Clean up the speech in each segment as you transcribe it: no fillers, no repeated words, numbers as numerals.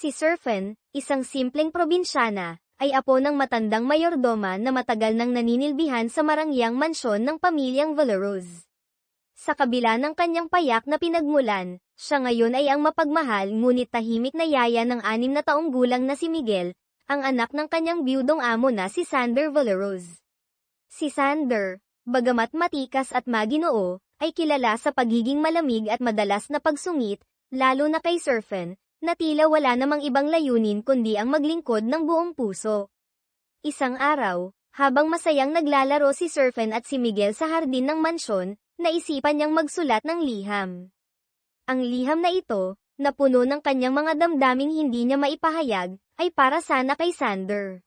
Si Serfen, isang simpleng probinsyana, ay apo ng matandang mayordoma na matagal nang naninilbihan sa marangyang mansyon ng pamilyang Valeroz. Sa kabila ng kanyang payak na pinagmulan, siya ngayon ay ang mapagmahal ngunit tahimik na yaya ng 6 na taong gulang na si Miguel, ang anak ng kanyang biyudong amo na si Sander Valeroz. Si Sander, bagamat matikas at maginoo, ay kilala sa pagiging malamig at madalas na pagsungit, lalo na kay Serfen, na tila wala namang ibang layunin kundi ang maglingkod ng buong puso. Isang araw, habang masayang naglalaro si Serfen at si Miguel sa hardin ng mansyon, naisipan niyang magsulat ng liham. Ang liham na ito, na puno ng kanyang mga damdaming hindi niya maipahayag, ay para sana kay Sander.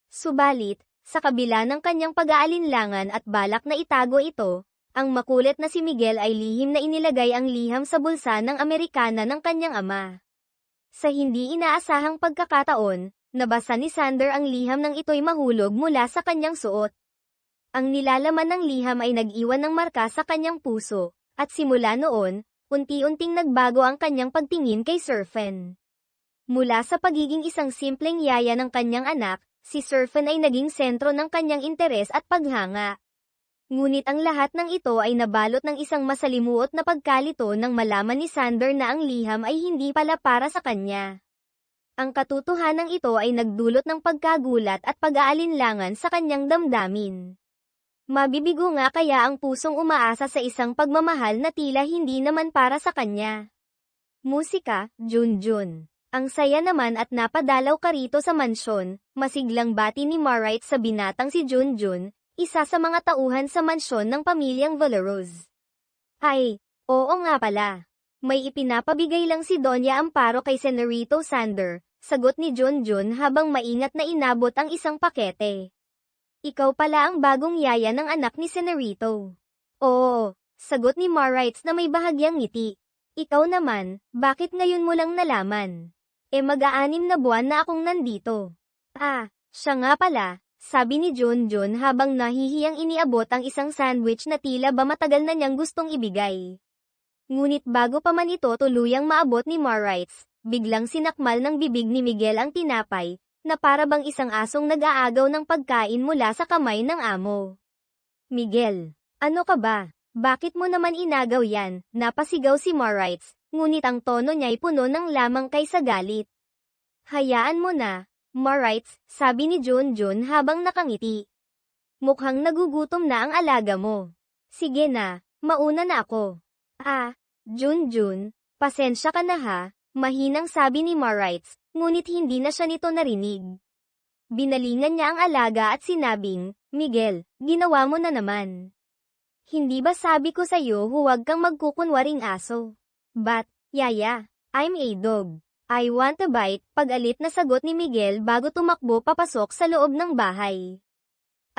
Subalit, sa kabila ng kanyang pag-aalinlangan at balak na itago ito, ang makulit na si Miguel ay lihim na inilagay ang liham sa bulsa ng Amerikana ng kanyang ama. Sa hindi inaasahang pagkakataon, nabasa ni Sander ang liham nang ito'y mahulog mula sa kanyang suot. Ang nilalaman ng liham ay nag-iwan ng marka sa kanyang puso, at simula noon, unti-unting nagbago ang kanyang pagtingin kay Serfen. Mula sa pagiging isang simpleng yaya ng kanyang anak, si Serfen ay naging sentro ng kanyang interes at paghanga. Ngunit ang lahat ng ito ay nabalot ng isang masalimuot na pagkalito nang malaman ni Sander na ang liham ay hindi pala para sa kanya. Ang katotohanan ito ay nagdulot ng pagkagulat at pag-aalinlangan sa kanyang damdamin. Mabibigo nga kaya ang pusong umaasa sa isang pagmamahal na tila hindi naman para sa kanya. Musika, Junjun. Ang saya naman at napadalaw ka rito sa mansyon, masiglang bati ni Marite sa binatang si Junjun, isa sa mga tauhan sa mansyon ng pamilyang Valeroz. Ay, oo nga pala. May ipinapabigay lang si Doña Amparo kay Senorito Sander, sagot ni Junjun habang maingat na inabot ang isang pakete. Ikaw pala ang bagong yaya ng anak ni Senorito. Oo, sagot ni Marite na may bahagyang ngiti. Ikaw naman, bakit ngayon mo lang nalaman? Mag-6 na buwan na akong nandito. Siya nga pala, sabi ni Junjun habang nahihiyang iniabot ang isang sandwich na tila ba matagal na niyang gustong ibigay. Ngunit bago pa man ito tuluyang maabot ni Marite, biglang sinakmal ng bibig ni Miguel ang tinapay, na para bang isang asong nag-aagaw ng pagkain mula sa kamay ng amo. Miguel, ano ka ba? Bakit mo naman inagaw yan? Napasigaw si Marite, ngunit ang tono niya'y puno ng lamang kaysa galit. Hayaan mo na, Marite, sabi ni Junjun habang nakangiti. Mukhang nagugutom na ang alaga mo. Sige na, mauna na ako. Junjun, pasensya ka na ha, mahinang sabi ni Marite, ngunit hindi na siya nito narinig. Binalingan niya ang alaga at sinabing, Miguel, ginawa mo na naman. Hindi ba sabi ko sa'yo huwag kang magkukunwaring aso? But, yaya, I'm a dog. I want a bite, pag-alit na sagot ni Miguel bago tumakbo papasok sa loob ng bahay.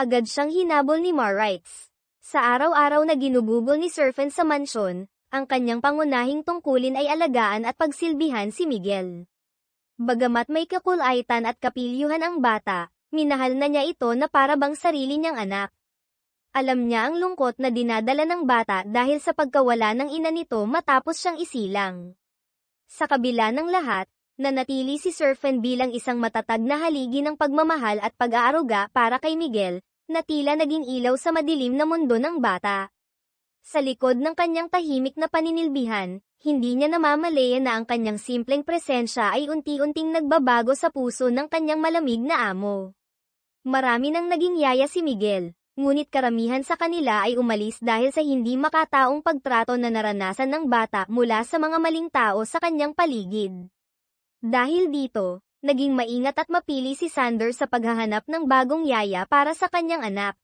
Agad siyang hinabol ni Marite. Sa araw-araw na ginugugol ni Serfen sa mansyon, ang kanyang pangunahing tungkulin ay alagaan at pagsilbihan si Miguel. Bagamat may kakulaitan at kapilyuhan ang bata, minahal na niya ito na para bang sarili niyang anak. Alam niya ang lungkot na dinadala ng bata dahil sa pagkawala ng ina nito matapos siyang isilang. Sa kabila ng lahat, nanatili si Serfen bilang isang matatag na haligi ng pagmamahal at pag-aaruga para kay Miguel, na tila naging ilaw sa madilim na mundo ng bata. Sa likod ng kanyang tahimik na paninilbihan, hindi niya namamalaya na ang kanyang simpleng presensya ay unti-unting nagbabago sa puso ng kanyang malamig na amo. Marami nang naging yaya si Miguel, ngunit karamihan sa kanila ay umalis dahil sa hindi makataong pagtrato na naranasan ng bata mula sa mga maling tao sa kanyang paligid. Dahil dito, naging maingat at mapili si Sander sa paghahanap ng bagong yaya para sa kanyang anak.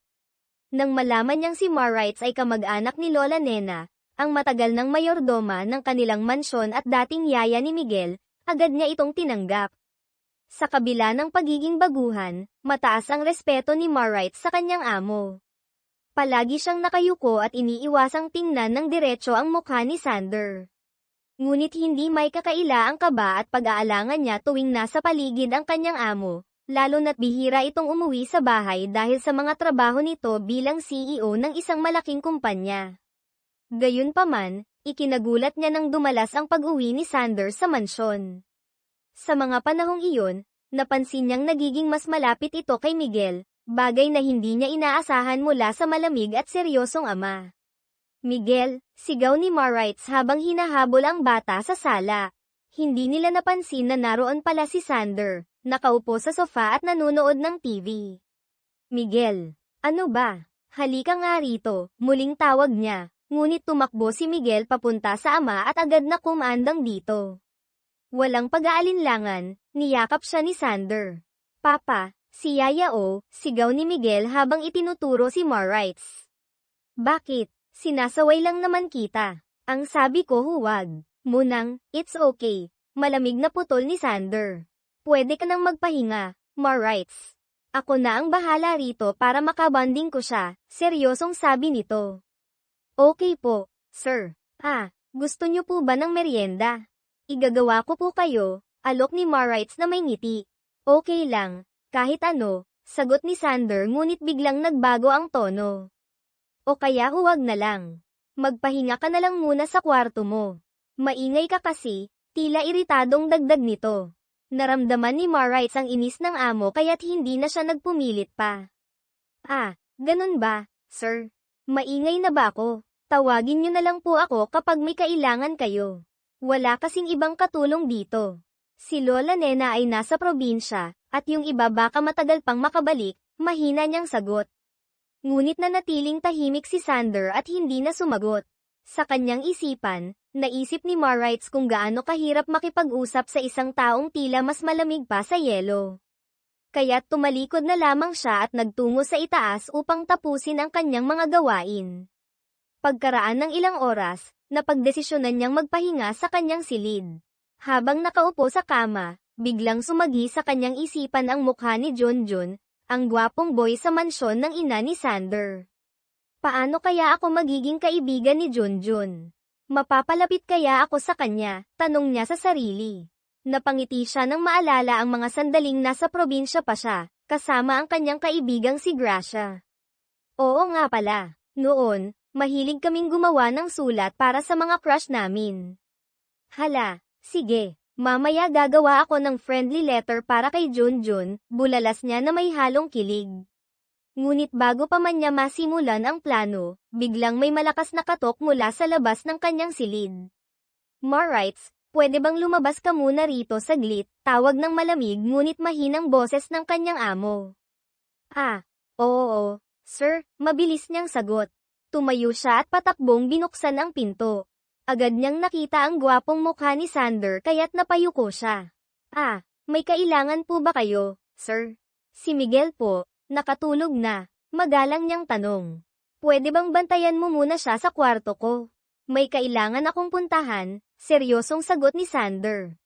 Nang malaman niyang si Marite ay kamag-anak ni Lola Nena, ang matagal ng mayordoma ng kanilang mansyon at dating yaya ni Miguel, agad niya itong tinanggap. Sa kabila ng pagiging baguhan, mataas ang respeto ni Marite sa kanyang amo. Palagi siyang nakayuko at iniiwasang tingnan ng diretso ang mukha ni Sander. Ngunit hindi may kakaila ang kaba at pag-aalangan niya tuwing nasa paligid ang kanyang amo, lalo na't bihira itong umuwi sa bahay dahil sa mga trabaho nito bilang CEO ng isang malaking kumpanya. Gayunpaman, ikinagulat niya nang dumalas ang pag-uwi ni Sander sa mansyon. Sa mga panahong iyon, napansin niyang nagiging mas malapit ito kay Miguel, bagay na hindi niya inaasahan mula sa malamig at seryosong ama. Miguel, sigaw ni Maurice habang hinahabol ang bata sa sala. Hindi nila napansin na naroon pala si Sander, nakaupo sa sofa at nanonood ng TV. Miguel, ano ba? Halika nga rito, muling tawag niya, ngunit tumakbo si Miguel papunta sa ama at agad na kumandang dito. Walang pag-aalinlangan, niyakap siya ni Sander. Papa, si Yaya o, sigaw ni Miguel habang itinuturo si Maurice. Bakit? Sinasaway lang naman kita. Ang sabi ko huwag. Munang, it's okay. Malamig na putol ni Sander. Pwede ka nang magpahinga, Maurice. Ako na ang bahala rito para makabanding ko siya, seryosong sabi nito. Okay po, sir. Gusto niyo po ba ng merienda? Igagawa ko po kayo, alok ni Maurice na may ngiti. Okay lang, kahit ano, sagot ni Sander ngunit biglang nagbago ang tono. O kaya huwag na lang. Magpahinga ka na lang muna sa kwarto mo. Maingay ka kasi, tila iritadong dagdag nito. Naramdaman ni Maurice ang inis ng amo kaya't hindi na siya nagpumilit pa. Ganun ba, sir? Maingay na ba ako? Tawagin niyo na lang po ako kapag may kailangan kayo. Wala kasing ibang katulong dito. Si Lola Nena ay nasa probinsya, at yung iba baka matagal pang makabalik, mahina niyang sagot. Ngunit nanatiling tahimik si Sander at hindi na sumagot. Sa kanyang isipan, naisip ni Maurice kung gaano kahirap makipag-usap sa isang taong tila mas malamig pa sa yelo. Kaya't tumalikod na lamang siya at nagtungo sa itaas upang tapusin ang kanyang mga gawain. Pagkaraan ng ilang oras, napagdesisyonan niyang magpahinga sa kanyang silid. Habang nakaupo sa kama, biglang sumagi sa kanyang isipan ang mukha ni Junjun, ang gwapong boy sa mansyon ng ina ni Sander. Paano kaya ako magiging kaibigan ni Junjun? Mapapalapit kaya ako sa kanya? Tanong niya sa sarili. Napangiti siya nang maalala ang mga sandaling nasa probinsya pa siya, kasama ang kanyang kaibigang si Gracia. Oo nga pala, noon, mahilig kaming gumawa ng sulat para sa mga crush namin. Hala, sige. Mamaya gagawa ako ng friendly letter para kay Junjun, bulalas niya na may halong kilig. Ngunit bago pa man niya masimulan ang plano, biglang may malakas na katok mula sa labas ng kanyang silid. Maurice, pwede bang lumabas ka muna rito saglit? Tawag ng malamig ngunit mahinang boses ng kanyang amo. Oo, sir, mabilis niyang sagot. Tumayo siya at patakbong binuksan ang pinto. Agad niyang nakita ang gwapong mukha ni Sander kaya't napayuko siya. May kailangan po ba kayo, sir? Si Miguel po, nakatulog na. Magalang niyang tanong. Pwede bang bantayan mo muna siya sa kwarto ko? May kailangan akong puntahan, seryosong sagot ni Sander.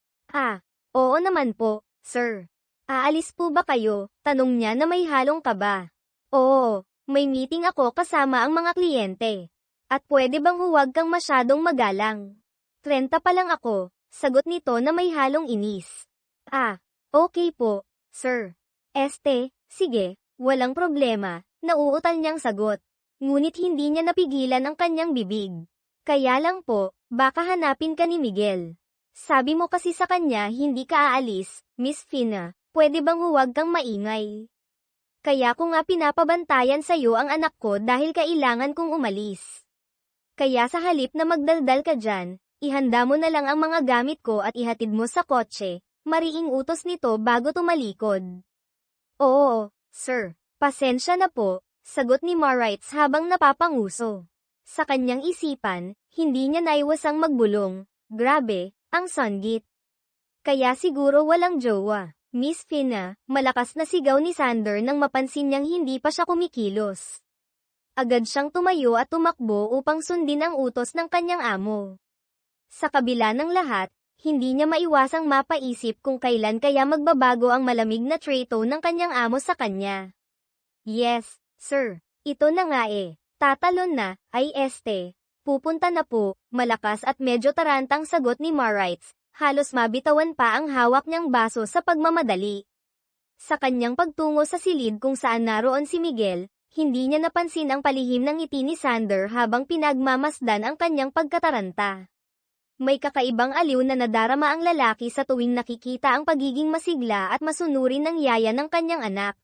Oo naman po, sir. Aalis po ba kayo? Tanong niya na may halong kaba. Oo, may meeting ako kasama ang mga kliyente. At pwede bang huwag kang masyadong magalang? 30 pa lang ako, sagot nito na may halong inis. Okay po, sir. Sige, walang problema, nauutal niyang sagot. Ngunit hindi niya napigilan ang kanyang bibig. Kaya lang po, baka hanapin ka ni Miguel. Sabi mo kasi sa kanya hindi ka aalis, Miss Fina, pwede bang huwag kang maingay? Kaya ko nga pinapabantayan sa'yo ang anak ko dahil kailangan kong umalis. Kaya sa halip na magdaldal ka dyan, ihanda mo na lang ang mga gamit ko at ihatid mo sa kotse, mariing utos nito bago tumalikod. Oo, sir. Pasensya na po, sagot ni Maurice habang napapanguso. Sa kanyang isipan, hindi niya naiwasang magbulong. Grabe, ang sanggit. Kaya siguro walang jowa. Miss Fina, malakas na sigaw ni Sander nang mapansin niyang hindi pa siya kumikilos. Agad siyang tumayo at tumakbo upang sundin ang utos ng kanyang amo. Sa kabila ng lahat, hindi niya maiwasang mapaisip kung kailan kaya magbabago ang malamig na trato ng kanyang amo sa kanya. Yes, sir. Ito na nga Tatalon na, pupunta na po, malakas at medyo tarantang sagot ni Maurice, halos mabitawan pa ang hawak niyang baso sa pagmamadali. Sa kanyang pagtungo sa silid kung saan naroon si Miguel, hindi niya napansin ang palihim ng ngiti ni Sander habang pinagmamasdan ang kanyang pagkataranta. May kakaibang aliw na nadarama ang lalaki sa tuwing nakikita ang pagiging masigla at masunurin ng yaya ng kanyang anak.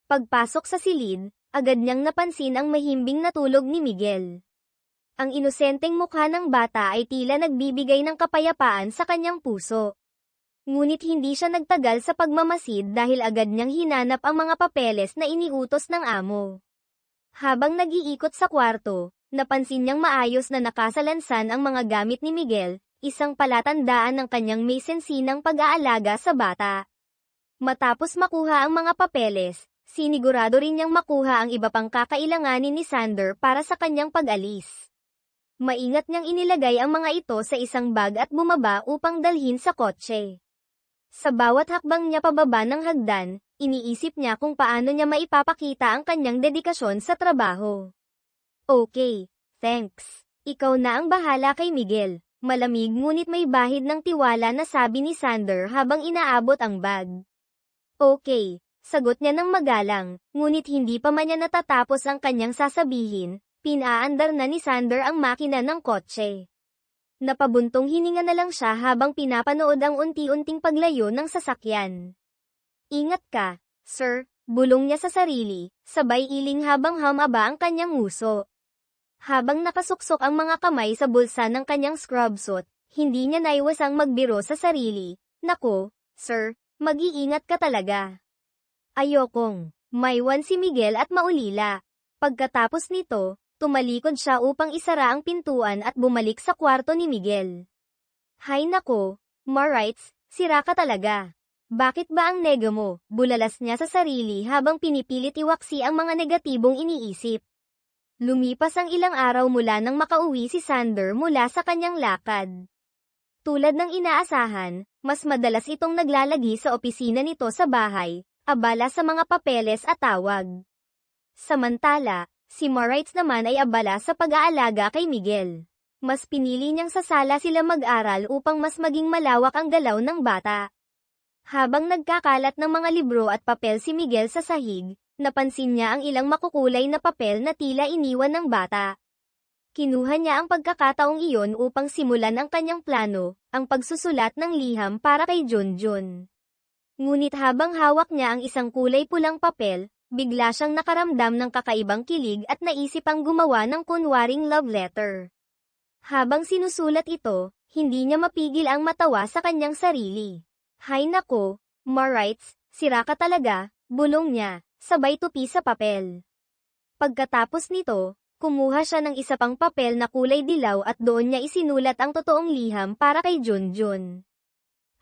Pagpasok sa silid, agad niyang napansin ang mahimbing na tulog ni Miguel. Ang inosenteng mukha ng bata ay tila nagbibigay ng kapayapaan sa kanyang puso. Ngunit hindi siya nagtagal sa pagmamasid dahil agad niyang hinanap ang mga papeles na iniutos ng amo. Habang nag-iikot sa kwarto, napansin niyang maayos na nakasalansan ang mga gamit ni Miguel, isang palatandaan ng kanyang may sensinang pag-aalaga sa bata. Matapos makuha ang mga papeles, sinigurado rin niyang makuha ang iba pang kakailanganin ni Sander para sa kanyang pag-alis. Maingat niyang inilagay ang mga ito sa isang bag at bumaba upang dalhin sa kotse. Sa bawat hakbang niya pababa ng hagdan, iniisip niya kung paano niya maipapakita ang kanyang dedikasyon sa trabaho. Okay, thanks. Ikaw na ang bahala kay Miguel. Malamig ngunit may bahid ng tiwala na sabi ni Sander habang inaabot ang bag. Okay, sagot niya ng magalang, ngunit hindi pa man niya natatapos ang kanyang sasabihin, pinaandar na ni Sander ang makina ng kotse. Napabuntong hininga na lang siya habang pinapanood ang unti-unting paglayo ng sasakyan. Ingat ka, sir, bulong niya sa sarili, sabay iling habang hamaba ang kanyang nguso. Habang nakasuksok ang mga kamay sa bulsa ng kanyang scrub suit, hindi niya naiwasang magbiro sa sarili. Nako, sir, mag-iingat ka talaga. Ayokong, maiwan si Miguel at maulila. Pagkatapos nito, tumalikod siya upang isara ang pintuan at bumalik sa kwarto ni Miguel. Hay nako, Marites, sira ka talaga. Bakit ba ang nega mo? Bulalas niya sa sarili habang pinipilit iwaksi ang mga negatibong iniisip. Lumipas ang ilang araw mula nang makauwi si Sander mula sa kanyang lakad. Tulad ng inaasahan, mas madalas itong naglalagi sa opisina nito sa bahay, abala sa mga papeles at tawag. Samantala, si Marites naman ay abala sa pag-aalaga kay Miguel. Mas pinili niyang sa sala sila mag-aral upang mas maging malawak ang galaw ng bata. Habang nagkakalat ng mga libro at papel si Miguel sa sahig, napansin niya ang ilang makukulay na papel na tila iniwan ng bata. Kinuha niya ang pagkakataong iyon upang simulan ang kanyang plano, ang pagsusulat ng liham para kay Junjun. Ngunit habang hawak niya ang isang kulay pulang papel, bigla siyang nakaramdam ng kakaibang kilig at naisip ang gumawa ng kunwaring love letter. Habang sinusulat ito, hindi niya mapigil ang matawa sa kanyang sarili. Hay nako, Marites, sira ka talaga, bulong niya, sabay tupi sa papel. Pagkatapos nito, kumuha siya ng isa pang papel na kulay dilaw at doon niya isinulat ang totoong liham para kay Junjun.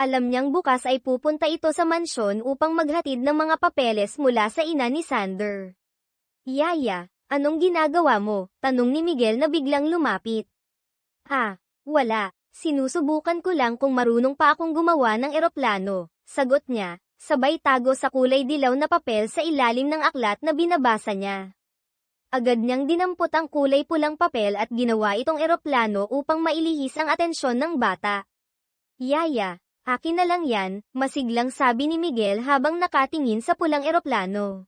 Alam niyang bukas ay pupunta ito sa mansyon upang maghatid ng mga papeles mula sa ina ni Sander. Yaya, anong ginagawa mo? Tanong ni Miguel na biglang lumapit. Wala. Sinusubukan ko lang kung marunong pa akong gumawa ng eroplano, sagot niya, sabay tago sa kulay dilaw na papel sa ilalim ng aklat na binabasa niya. Agad niyang dinampot ang kulay pulang papel at ginawa itong eroplano upang mailihis ang atensyon ng bata. Yaya, akin na lang yan, masiglang sabi ni Miguel habang nakatingin sa pulang eroplano.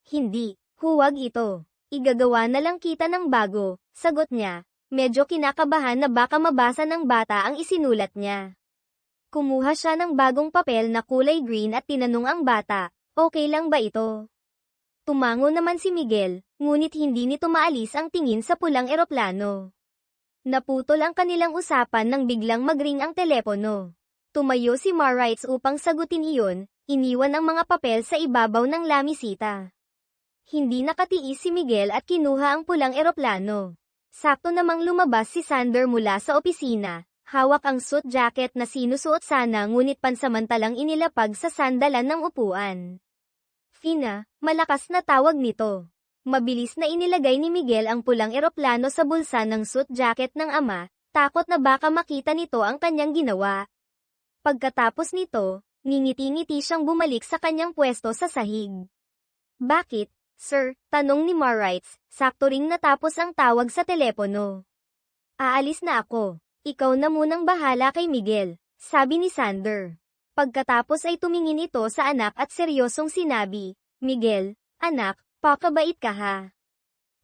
Hindi, huwag ito. Igagawa na lang kita ng bago, sagot niya. Medyo kinakabahan na baka mabasa ng bata ang isinulat niya. Kumuha siya ng bagong papel na kulay green at tinanong ang bata, okay lang ba ito? Tumango naman si Miguel, ngunit hindi nito maalis ang tingin sa pulang eroplano. Naputol ang kanilang usapan nang biglang magring ang telepono. Tumayo si Marites upang sagutin iyon, iniwan ang mga papel sa ibabaw ng lamisita. Hindi nakatiis si Miguel at kinuha ang pulang eroplano. Sakto namang lumabas si Sander mula sa opisina, hawak ang suit jacket na sinusuot sana ngunit pansamantalang inilapag sa sandalan ng upuan. Fina, malakas na tawag nito. Mabilis na inilagay ni Miguel ang pulang eroplano sa bulsa ng suit jacket ng ama, takot na baka makita nito ang kanyang ginawa. Pagkatapos nito, ngingiti-ngiti siyang bumalik sa kanyang pwesto sa sahig. Bakit? Sir, tanong ni Marites, sakto ring natapos ang tawag sa telepono. Aalis na ako. Ikaw na munang bahala kay Miguel, sabi ni Sander. Pagkatapos ay tumingin ito sa anak at seryosong sinabi, Miguel, anak, pakabait ka ha.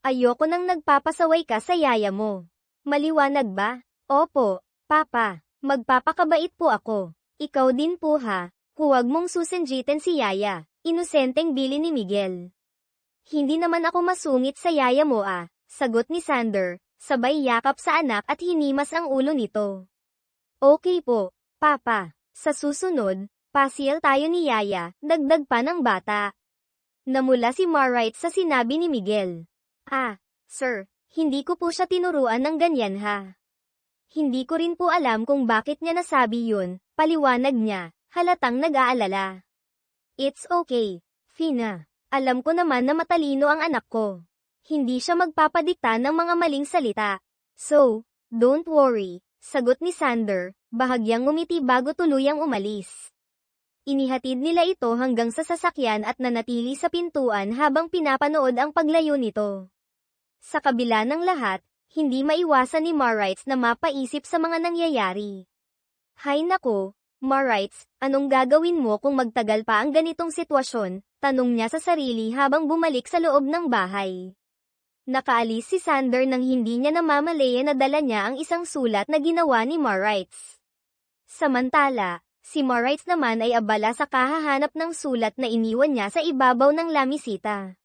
Ayoko nang nagpapasaway ka sa yaya mo. Maliwanag ba? Opo, Papa. Magpapakabait po ako. Ikaw din po ha. Huwag mong susenjitin si Yaya. Inosenteng bili ni Miguel. Hindi naman ako masungit sa yaya mo sagot ni Sander, sabay yakap sa anak at hinimas ang ulo nito. Okay po, Papa. Sa susunod, pasyal tayo ni Yaya, dagdag pa ng bata. Namula si Marite sa sinabi ni Miguel. Sir, hindi ko po siya tinuruan ng ganyan ha. Hindi ko rin po alam kung bakit niya nasabi yun, paliwanag niya, halatang nag-aalala. It's okay, Fina. Alam ko naman na matalino ang anak ko. Hindi siya magpapadikta ng mga maling salita. So, don't worry, sagot ni Sander, bahagyang ngumiti bago tuluyang umalis. Inihatid nila ito hanggang sa sasakyan at nanatili sa pintuan habang pinapanood ang paglayo nito. Sa kabila ng lahat, hindi maiwasan ni Marites na mapaisip sa mga nangyayari. Hay nako, Marites, anong gagawin mo kung magtagal pa ang ganitong sitwasyon? Tanong niya sa sarili habang bumalik sa loob ng bahay. Nakaalis si Sander nang hindi niya namamalaya na dala niya ang isang sulat na ginawa ni Marites. Samantala, si Marites naman ay abala sa kahahanap ng sulat na iniwan niya sa ibabaw ng lamisita.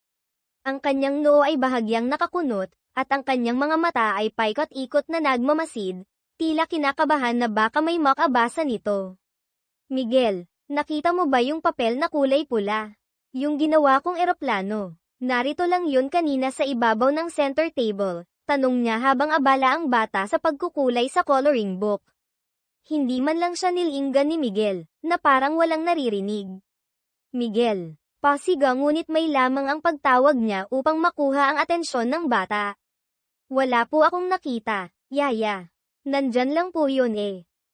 Ang kanyang noo ay bahagyang nakakunot, at ang kanyang mga mata ay paikot-ikot na nagmamasid, tila kinakabahan na baka may makabasa nito. Miguel, nakita mo ba yung papel na kulay pula? Yung ginawa kong eroplano. Narito lang yun kanina sa ibabaw ng center table, tanong niya habang abala ang bata sa pagkukulay sa coloring book. Hindi man lang siya nilinggan ni Miguel, na parang walang naririnig. Miguel, pasiga ngunit may lamang ang pagtawag niya upang makuha ang atensyon ng bata. Wala po akong nakita, Yaya. Nandyan lang po yun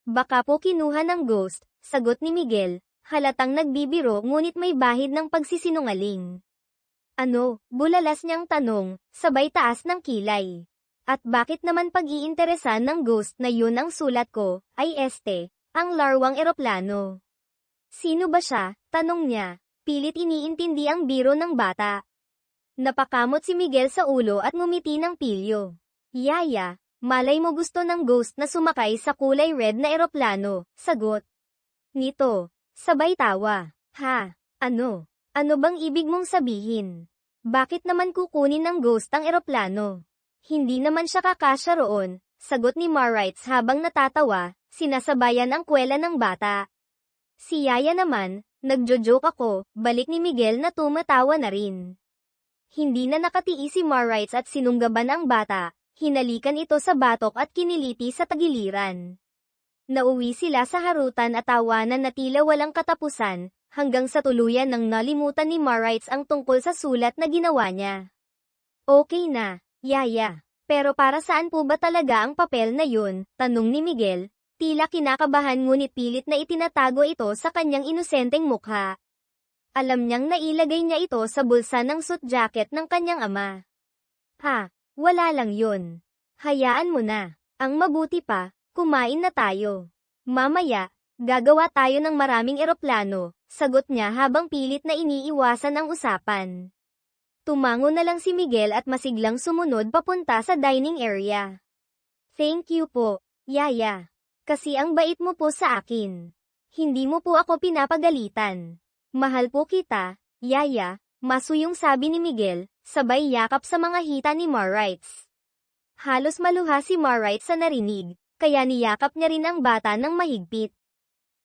Baka po kinuha ng ghost, sagot ni Miguel. Halatang nagbibiro ngunit may bahid ng pagsisinungaling. Ano, bulalas niyang tanong, sabay taas ng kilay. At bakit naman pag-iinteresan ng ghost na yun ang sulat ko, ay ang larwang eroplano? Sino ba siya? Tanong niya, pilit iniintindi ang biro ng bata. Napakamot si Miguel sa ulo at ngumiti ng pilyo. Yaya, malay mo gusto ng ghost na sumakay sa kulay red na eroplano, sagot nito. Sabay tawa. Ha? Ano? Ano bang ibig mong sabihin? Bakit naman kukunin ng ghost ang eroplano? Hindi naman siya kakasya roon, sagot ni Marites habang natatawa, sinasabayan ang kwela ng bata. Si Yaya naman, nagjo-joke ako, balik ni Miguel na tumatawa na rin. Hindi na nakatiis si Marites at sinunggaban ang bata, hinalikan ito sa batok at kiniliti sa tagiliran. Nauwi sila sa harutan at tawanan na tila walang katapusan, hanggang sa tuluyan nang nalimutan ni Marites ang tungkol sa sulat na ginawa niya. Okay na, Yaya. Pero para saan po ba talaga ang papel na yun? Tanong ni Miguel, tila kinakabahan ngunit pilit na itinatago ito sa kanyang inosenteng mukha. Alam niyang nailagay niya ito sa bulsa ng suit jacket ng kanyang ama. Wala lang yun. Hayaan mo na. Ang mabuti pa, kumain na tayo. Mamaya, gagawa tayo ng maraming eroplano, sagot niya habang pilit na iniiwasan ang usapan. Tumango na lang si Miguel at masiglang sumunod papunta sa dining area. Thank you po, Yaya. Kasi ang bait mo po sa akin. Hindi mo po ako pinapagalitan. Mahal po kita, Yaya, masuyong sabi ni Miguel, sabay yakap sa mga hita ni Marites. Halos maluha si Marites sa narinig, kaya niyakap niya rin ang bata ng mahigpit.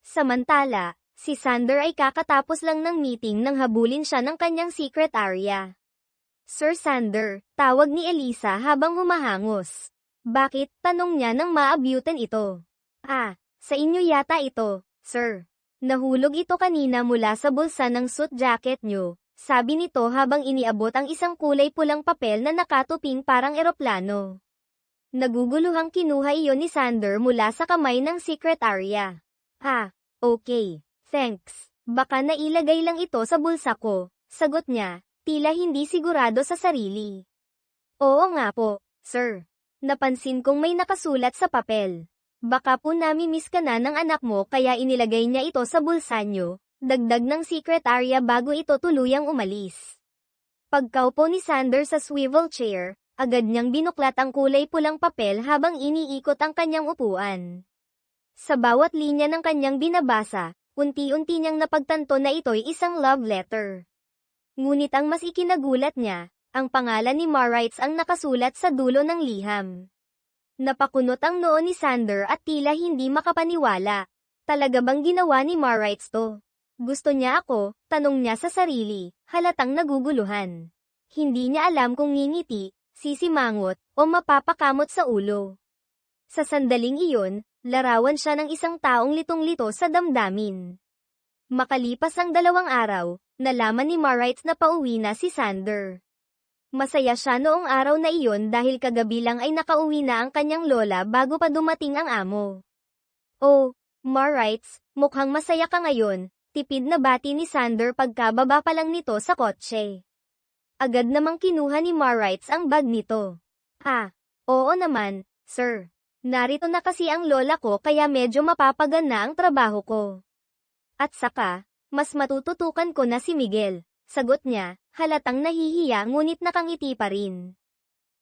Samantala, si Sander ay kakatapos lang ng meeting nang habulin siya ng kanyang secret area. Sir Sander, tawag ni Elisa habang humahangos. Bakit? Tanong niya nang maabyutan ito. Sa inyo yata ito, sir. Nahulog ito kanina mula sa bulsa ng suit jacket niyo, sabi nito habang iniabot ang isang kulay pulang papel na nakatuping parang eroplano. Naguguluhang kinuha iyon ni Sander mula sa kamay ng secret area. Okay, thanks. Baka nailagay lang ito sa bulsa ko, sagot niya, tila hindi sigurado sa sarili. Oo nga po, sir. Napansin kong may nakasulat sa papel. Baka po nami-miss ka na ng anak mo kaya inilagay niya ito sa bulsa niyo, dagdag ng secret area bago ito tuluyang umalis. Pagkaupo ni Sander sa swivel chair, agad niyang binuklat ang kulay pulang papel habang iniikot ang kanyang upuan. Sa bawat linya ng kanyang binabasa, unti-unti niyang napagtanto na ito'y isang love letter. Ngunit ang mas ikinagulat niya, ang pangalan ni Maurice ang nakasulat sa dulo ng liham. Napakunot ang noo ni Sander at tila hindi makapaniwala. Talaga bang ginawa ni Maurice to? Gusto niya ako, tanong niya sa sarili, halatang naguguluhan. Hindi niya alam kung ngingiti, sisimangot, o mapapakamot sa ulo. Sa sandaling iyon, larawan siya ng isang taong litong-lito sa damdamin. Makalipas ang 2 araw, nalaman ni Maurice na pauwi na si Sander. Masaya siya noong araw na iyon dahil kagabi lang ay nakauwi na ang kanyang lola bago pa dumating ang amo. Oh, Maurice, mukhang masaya ka ngayon, tipid na bati ni Sander pagkababa pa lang nito sa kotse. Agad namang kinuha ni Maurice ang bag nito. Oo naman, sir. Narito na kasi ang lola ko kaya medyo mapapagana ang trabaho ko. At saka, mas matututukan ko na si Miguel, sagot niya, halatang nahihiya ngunit nakangiti pa rin.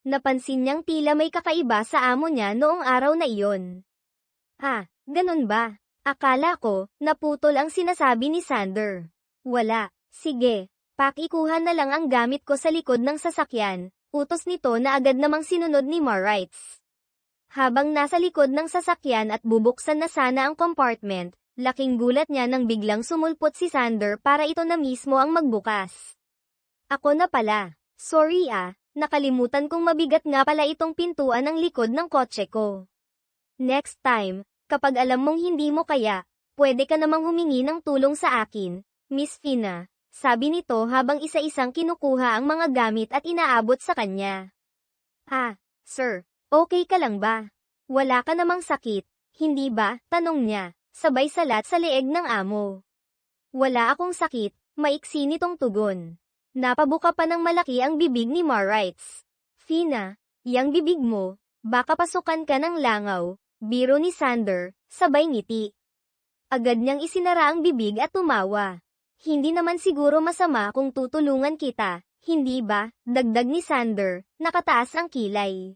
Napansin niyang tila may kakaiba sa amo niya noong araw na iyon. Ganun ba? Akala ko, naputol ang sinasabi ni Sander. Wala, sige, pakikuha na lang ang gamit ko sa likod ng sasakyan, utos nito na agad namang sinunod ni Maurice. Habang nasa likod ng sasakyan at bubuksan na sana ang compartment, laking gulat niya nang biglang sumulpot si Sander para ito na mismo ang magbukas. Ako na pala. Sorry nakalimutan kong mabigat nga pala itong pintuan ng likod ng kotse ko. Next time, kapag alam mong hindi mo kaya, pwede ka namang humingi ng tulong sa akin, Miss Fina, sabi nito habang isa-isang kinukuha ang mga gamit at inaabot sa kanya. Sir. Okay ka lang ba? Wala ka namang sakit, hindi ba? Tanong niya, sabay salat sa leeg ng amo. Wala akong sakit, maiksi nitong tugon. Napabuka pa ng malaki ang bibig ni Maurice. Fina, yang bibig mo, baka pasukan ka ng langaw, biro ni Sander, sabay ngiti. Agad niyang isinara ang bibig at tumawa. Hindi naman siguro masama kung tutulungan kita, hindi ba? Dagdag ni Sander, nakataas ang kilay.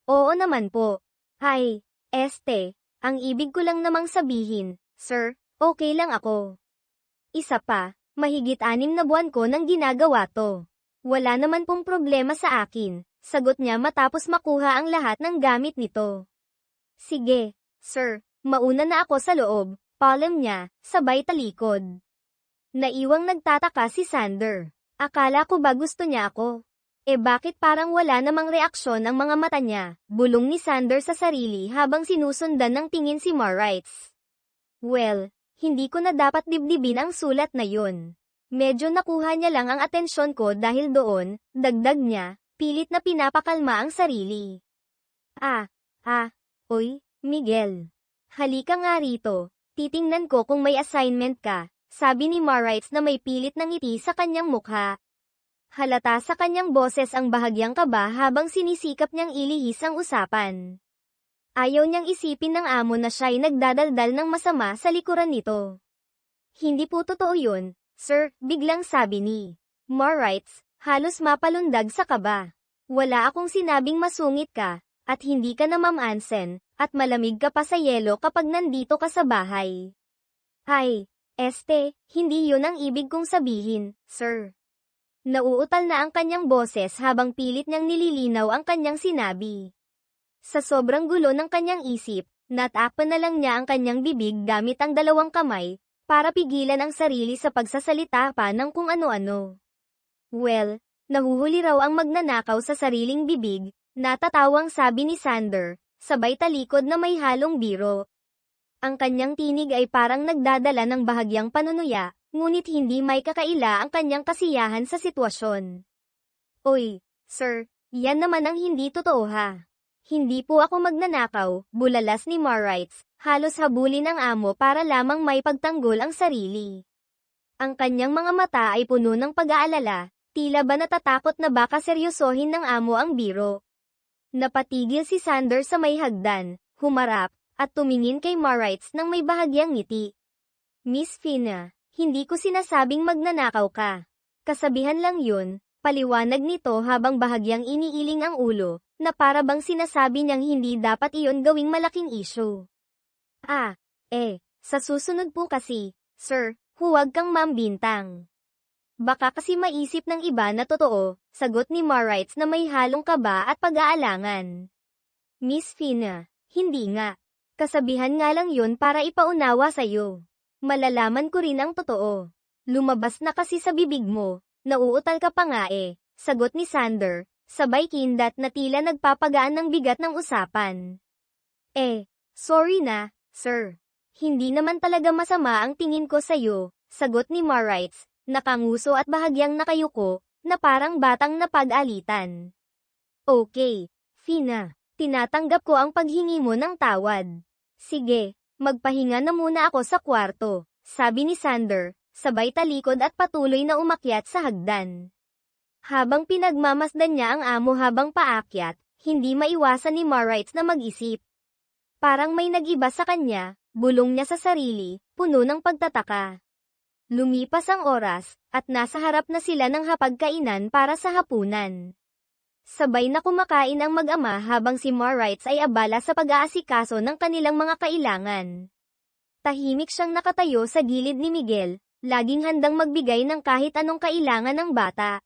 Oo naman po. Ang ibig ko lang namang sabihin, sir, okay lang ako. Isa pa, mahigit 6 na buwan ko nang ginagawa to. Wala naman pong problema sa akin, sagot niya matapos makuha ang lahat ng gamit nito. Sige, sir, mauna na ako sa loob, palem niya, sabay talikod. Naiwang nagtataka si Sander. Akala ko ba gusto niya ako? Bakit parang wala namang reaksyon ang mga mata niya, bulong ni Sander sa sarili habang sinusundan ng tingin si Maurice. Well, hindi ko na dapat dibdibin ang sulat na yun. Medyo nakuha niya lang ang atensyon ko dahil doon, dagdag niya, pilit na pinapakalma ang sarili. Oy, Miguel. Halika nga rito, titingnan ko kung may assignment ka, sabi ni Maurice na may pilit ng ngiti sa kanyang mukha. Halata sa kanyang boses ang bahagyang kaba habang sinisikap niyang ilihis ang usapan. Ayaw niyang isipin ng amo na siya'y nagdadaldal ng masama sa likuran nito. Hindi po totoo yun, sir, biglang sabi ni Maurice, halos mapalundag sa kaba. Wala akong sinabing masungit ka, at hindi ka na mamansen, at malamig ka pa sa yelo kapag nandito ka sa bahay. Hindi yun ang ibig kong sabihin, sir. Nauutal na ang kanyang boses habang pilit niyang nililinaw ang kanyang sinabi. Sa sobrang gulo ng kanyang isip, natakpan na lang niya ang kanyang bibig gamit ang 2 kamay, para pigilan ang sarili sa pagsasalita pa ng kung ano-ano. Well, nahuhuli raw ang magnanakaw sa sariling bibig, natatawang sabi ni Sander, sabay talikod na may halong biro. Ang kanyang tinig ay parang nagdadala ng bahagyang panunuya, ngunit hindi may kakaila ang kanyang kasiyahan sa sitwasyon. Oy, sir, yan naman ang hindi totoo ha. Hindi po ako magnanakaw, bulalas ni Maurice, halos habulin ang amo para lamang may pagtanggol ang sarili. Ang kanyang mga mata ay puno ng pag-aalala, tila ba natatakot na baka seryosohin ng amo ang biro. Napatigil si Sander sa may hagdan, humarap, at tumingin kay Maurice nang may bahagyang ngiti. Miss Fina, hindi ko sinasabing magnanakaw ka. Kasabihan lang yun, Paliwanag nito habang bahagyang iniiling ang ulo, na para bang sinasabi niyang hindi dapat iyon gawing malaking issue. Sa susunod po kasi, sir, huwag kang mambintang. Baka kasi maisip ng iba na totoo, sagot ni Marites na may halong kaba at pag-aalangan. Miss Fina, hindi nga. Kasabihan nga lang yun para ipaunawa sa'yo. Malalaman ko rin ang totoo. Lumabas na kasi sa bibig mo, nauutal ka pa nga sagot ni Sander, sabay kindat na tila nagpapagaan ng bigat ng usapan. Sorry na, sir. Hindi naman talaga masama ang tingin ko sa'yo, sagot ni Marites, nakanguso at bahagyang nakayuko, na parang batang napag-alitan. Okay, Fina, tinatanggap ko ang paghingi mo ng tawad. Sige, magpahinga na muna ako sa kwarto, sabi ni Sander, sabay talikod at patuloy na umakyat sa hagdan. Habang pinagmamasdan niya ang amo habang paakyat, hindi maiwasan ni Marites na mag-isip. Parang may nag-iba sa kanya, bulong niya sa sarili, puno ng pagtataka. Lumipas ang oras, at nasa harap na sila ng hapagkainan para sa hapunan. Sabay na kumakain ang mag-ama habang si Marites ay abala sa pag-aasikaso ng kanilang mga kailangan. Tahimik siyang nakatayo sa gilid ni Miguel, laging handang magbigay ng kahit anong kailangan ng bata.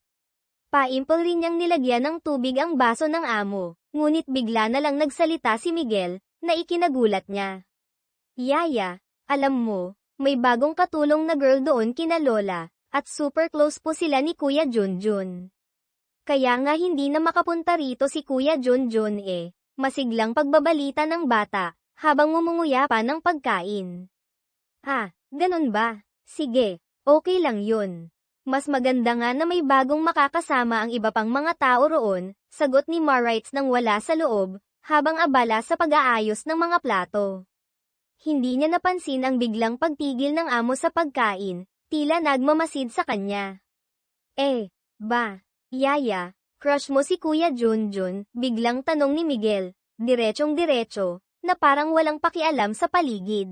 Paimpol rin niyang nilagyan ng tubig ang baso ng amo, ngunit bigla na lang nagsalita si Miguel, na ikinagulat niya. Yaya, alam mo, may bagong katulong na girl doon kina Lola, at super close po sila ni Kuya Junjun. Kaya nga hindi na makapunta rito si Kuya Junjun masiglang pagbabalita ng bata, habang ngumunguya pa ng pagkain. Ganun ba? Sige, okay lang yun. Mas maganda nga na may bagong makakasama ang iba pang mga tao roon, sagot ni Marites nang wala sa loob, habang abala sa pag-aayos ng mga plato. Hindi niya napansin ang biglang pagtigil ng amo sa pagkain, tila nagmamasid sa kanya. Yaya, crush mo si Kuya Junjun, biglang tanong ni Miguel, diretsong-diretso, na parang walang pakialam sa paligid.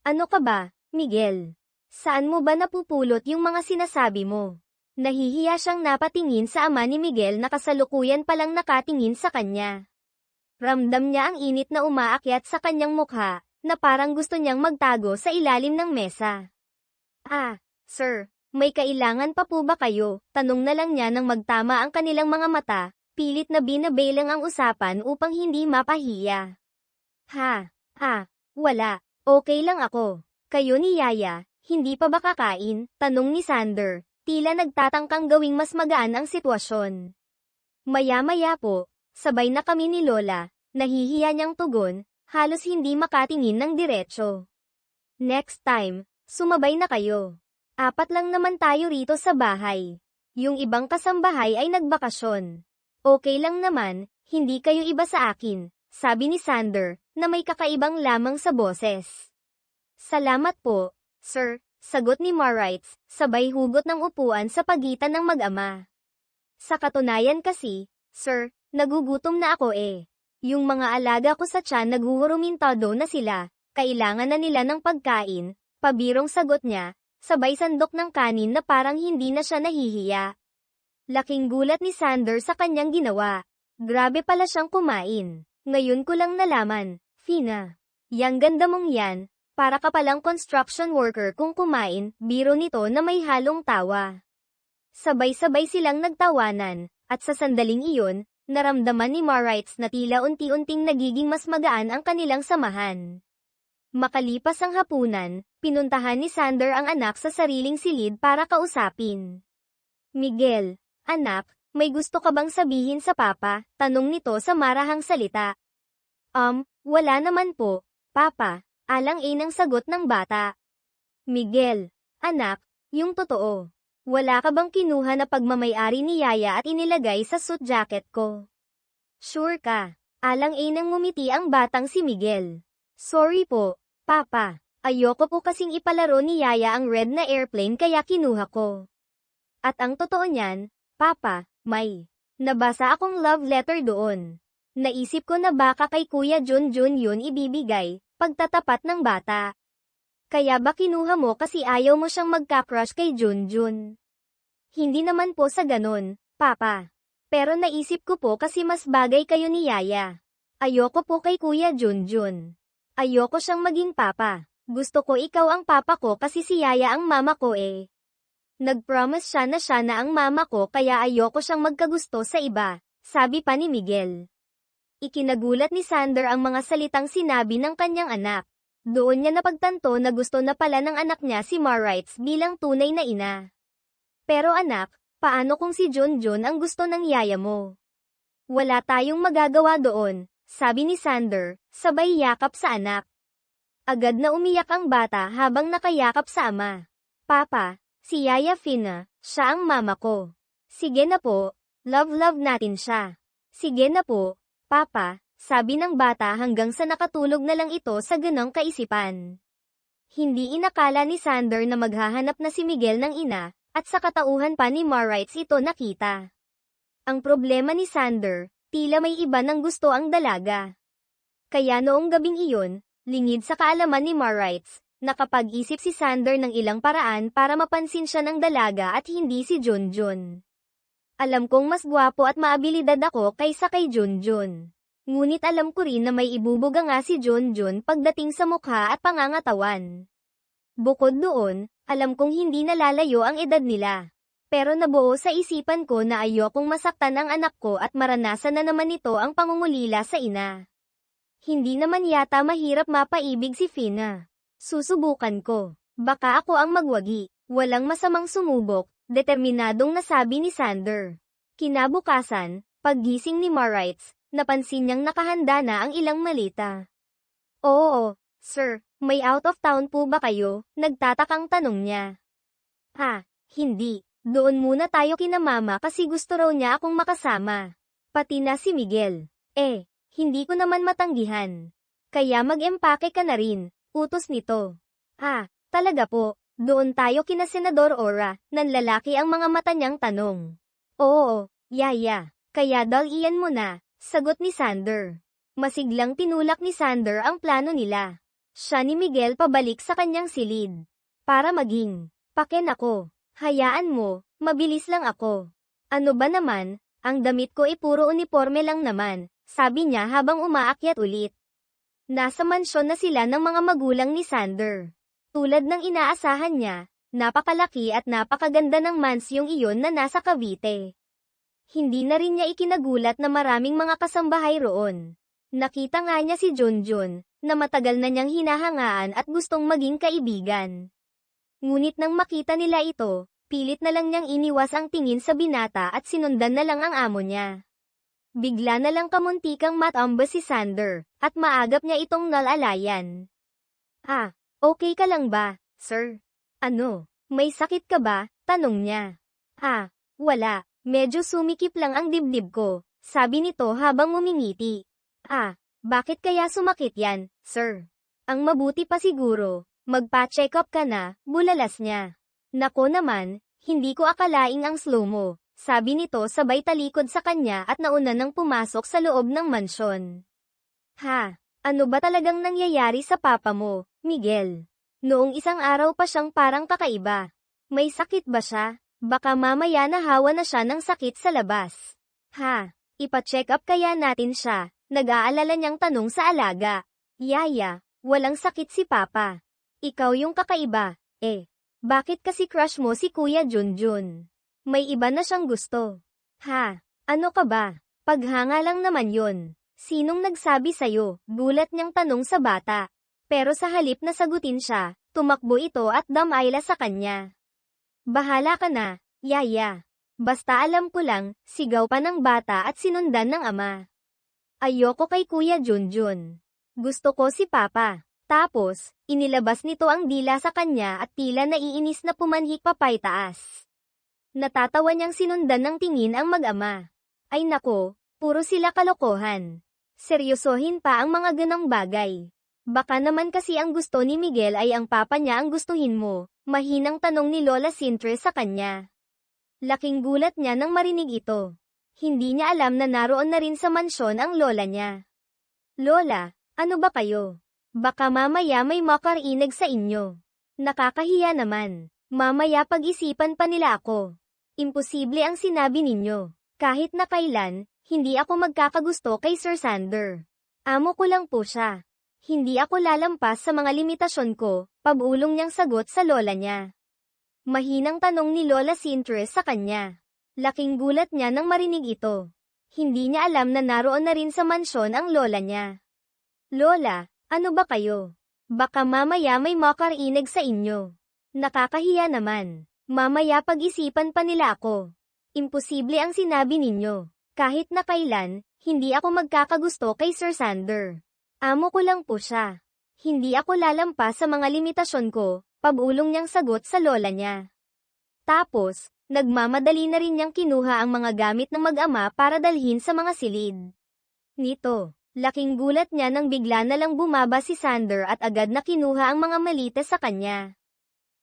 Ano ka ba, Miguel? Saan mo ba napupulot yung mga sinasabi mo? Nahihiya siyang napatingin sa ama ni Miguel na kasalukuyan palang nakatingin sa kanya. Ramdam niya ang init na umaakyat sa kanyang mukha, na parang gusto niyang magtago sa ilalim ng mesa. Sir, may kailangan pa po ba kayo? Tanong na lang niya nang magtama ang kanilang mga mata, pilit na binabelang ang usapan upang hindi mapahiya. Wala, okay lang ako. Kayo ni Yaya, hindi pa ba kakain? Tanong ni Sander, tila nagtatangkang gawing mas magaan ang sitwasyon. Maya-maya po, sabay na kami ni Lola, nahihiya niyang tugon, halos hindi makatingin ng diretso. Next time, sumabay na kayo. 4 lang naman tayo rito sa bahay. Yung ibang kasambahay ay nagbakasyon. Okay lang naman, hindi kayo iba sa akin, sabi ni Sander, na may kakaibang lamang sa boses. Salamat po, sir, sagot ni Marites, sabay hugot ng upuan sa pagitan ng mag-ama. Sa katunayan kasi, sir, nagugutom na ako Yung mga alaga ko sa tiyan naghuhurumintado na sila, kailangan na nila ng pagkain, pabirong sagot niya, sabay sandok ng kanin na parang hindi na siya nahihiya. Laking gulat ni Sander sa kanyang ginawa. Grabe pala siyang kumain. Ngayon ko lang nalaman, Fina. Yang ganda mong yan, para ka palang construction worker kung kumain, biro nito na may halong tawa. Sabay-sabay silang nagtawanan, at sa sandaling iyon, naramdaman ni Marites na tila unti-unting nagiging mas magaan ang kanilang samahan. Makalipas ang hapunan, pinuntahan ni Sander ang anak sa sariling silid para kausapin. Miguel, anak, may gusto ka bang sabihin sa papa? Tanong nito sa marahang salita. Wala naman po, papa, alang-inang sagot ng bata. Miguel, anak, yung totoo. Wala ka bang kinuha na pagmamay-ari ni Yaya at inilagay sa suit jacket ko? Sure ka? Alang-inang ngumiti ang batang si Miguel. Sorry po, papa. Ayoko po kasing ipalaro ni Yaya ang red na airplane kaya kinuha ko. At ang totoo niyan, papa, may nabasa akong love letter doon. Naisip ko na baka kay Kuya Junjun yun ibibigay, pagtatapat ng bata. Kaya ba kinuha mo kasi ayaw mo siyang magka-crush kay Junjun? Hindi naman po sa ganun, Papa. Pero naisip ko po kasi mas bagay kayo ni Yaya. Ayoko po kay Kuya Junjun. Ayoko siyang maging papa. Gusto ko ikaw ang papa ko kasi si Yaya ang mama ko eh. Nag-promise siya na ang mama ko kaya ayoko siyang magkagusto sa iba, sabi pa ni Miguel. Ikinagulat ni Sander ang mga salitang sinabi ng kanyang anak. Doon niya napagtanto na gusto na pala ng anak niya si Marites bilang tunay na ina. Pero anak, paano kung si Junjun ang gusto ng yaya mo? Wala tayong magagawa doon, sabi ni Sander, sabay yakap sa anak. Agad na umiyak ang bata habang nakayakap sa ama. Papa, si Yaya Fina, siya ang mama ko. Sige na po, love natin siya. Sige na po, Papa, sabi ng bata hanggang sa nakatulog na lang ito sa ganong kaisipan. Hindi inakala ni Sander na maghahanap na si Miguel ng ina, at sa katauhan pa ni Marites ito nakita. Ang problema ni Sander, tila may iba ng gusto ang dalaga. Kaya noong gabing iyon, lingid sa kaalaman ni Marites, nakapag-isip si Sander ng ilang paraan para mapansin siya ng dalaga at hindi si Junjun. Alam kong mas gwapo at maabilidad ako kaysa kay Junjun. Ngunit alam ko rin na may ibubuga nga si Junjun pagdating sa mukha at pangangatawan. Bukod doon, alam kong hindi nalalayo ang edad nila. Pero nabuo sa isipan ko na ayokong masaktan ang anak ko at maranasan na naman ito ang pangungulila sa ina. Hindi naman yata mahirap mapaibig si Fina. Susubukan ko. Baka ako ang magwagi. Walang masamang sumubok, determinadong nasabi ni Sander. Kinabukasan, paggising ni Marites, napansin niyang nakahanda na ang ilang malita. Oo, sir, may out of town po ba kayo? Nagtatakang tanong niya. Ha, hindi. Doon muna tayo kina mama kasi gusto raw niya akong makasama. Pati na si Miguel. Hindi ko naman matanggihan. Kaya mag-empake ka na rin, utos nito. Talaga po. Doon tayo kina Senador Ora, nanlalaki ang mga mata niyang tanong. Oo, Yaya. Kaya dal-iyan mo na, sagot ni Sander. Masiglang tinulak ni Sander ang plano nila. Siya ni Miguel pabalik sa kanyang silid. Para maging, paken ako. Hayaan mo, mabilis lang ako. Ano ba naman, ang damit ko ay puro uniforme lang naman, sabi niya habang umaakyat ulit. Nasa mansyon na sila ng mga magulang ni Sander. Tulad ng inaasahan niya, napakalaki at napakaganda ng mansyong iyon na nasa Cavite. Hindi na rin niya ikinagulat na maraming mga kasambahay roon. Nakita nga niya si Junjun, na matagal na niyang hinahangaan at gustong maging kaibigan. Ngunit nang makita nila ito, pilit na lang niyang iniwas ang tingin sa binata at sinundan na lang ang amo niya. Bigla na lang kamuntikang matamba si Sander, at maagap niya itong nalalayan. Okay ka lang ba, sir? Ano, may sakit ka ba? Tanong niya. Wala, medyo sumikip lang ang dibdib ko, sabi nito habang umingiti. Bakit kaya sumakit yan, sir? Ang mabuti pa siguro, magpa-check up ka na, bulalas niya. Nako naman, hindi ko akalaing ang slow mo, sabi nito sabay talikod sa kanya at nauna nang pumasok sa loob ng mansyon. Ano ba talagang nangyayari sa papa mo, Miguel? Noong isang araw pa siyang parang kakaiba. May sakit ba siya? Baka mamaya nahawa na siya ng sakit sa labas. Ipa-check up kaya natin siya, nag-aalala niyang tanong sa alaga. Yaya, walang sakit si papa. Ikaw yung kakaiba, Bakit kasi crush mo si Kuya Junjun? May iba na siyang gusto. Ano ka ba? Paghanga lang naman yun. Sinong nagsabi sa'yo? Gulat niyang tanong sa bata. Pero sa halip na sagutin siya, tumakbo ito at damayla sa kanya. Bahala ka na, Yaya. Basta alam ko lang, sigaw pa ng bata at sinundan ng ama. Ayoko kay Kuya Junjun. Gusto ko si Papa. Tapos, inilabas nito ang dila sa kanya at tila naiinis na pumanhik papaytaas. Natatawa niyang sinundan ng tingin ang mag-ama. Ay nako, puro sila kalokohan. Seryosohin pa ang mga ganong bagay. Baka naman kasi ang gusto ni Miguel ay ang papa niya ang gustuhin mo, mahinang tanong ni Lola Sintre sa kanya. Laking gulat niya nang marinig ito. Hindi niya alam na naroon na rin sa mansyon ang lola niya. Lola, ano ba kayo? Baka mamaya may makarinig sa inyo. Nakakahiya naman. Mamaya pag-isipan pa nila ako. Imposible ang sinabi ninyo. Kahit na kailan, hindi ako magkakagusto kay Sir Sander. Amo ko lang po siya. Hindi ako lalampas sa mga limitasyon ko, pabulong niyang sagot sa lola niya. Mahinang tanong ni Lola Cintres sa kanya. Laking gulat niya nang marinig ito. Hindi niya alam na naroon na rin sa mansyon ang lola niya. Lola, ano ba kayo? Baka mamaya may makarinig sa inyo. Nakakahiya naman. Mamaya pag-isipan pa nila ako. Imposible ang sinabi ninyo. Kahit na kailan, hindi ako magkakagusto kay Sir Sander. Amo ko lang po siya. Hindi ako lalampas sa mga limitasyon ko, pabulong niyang sagot sa lola niya. Tapos, nagmamadali na rin niyang kinuha ang mga gamit ng mag-ama para dalhin sa mga silid. Nito, laking gulat niya nang bigla na lang bumaba si Sander at agad na kinuha ang mga malita sa kanya.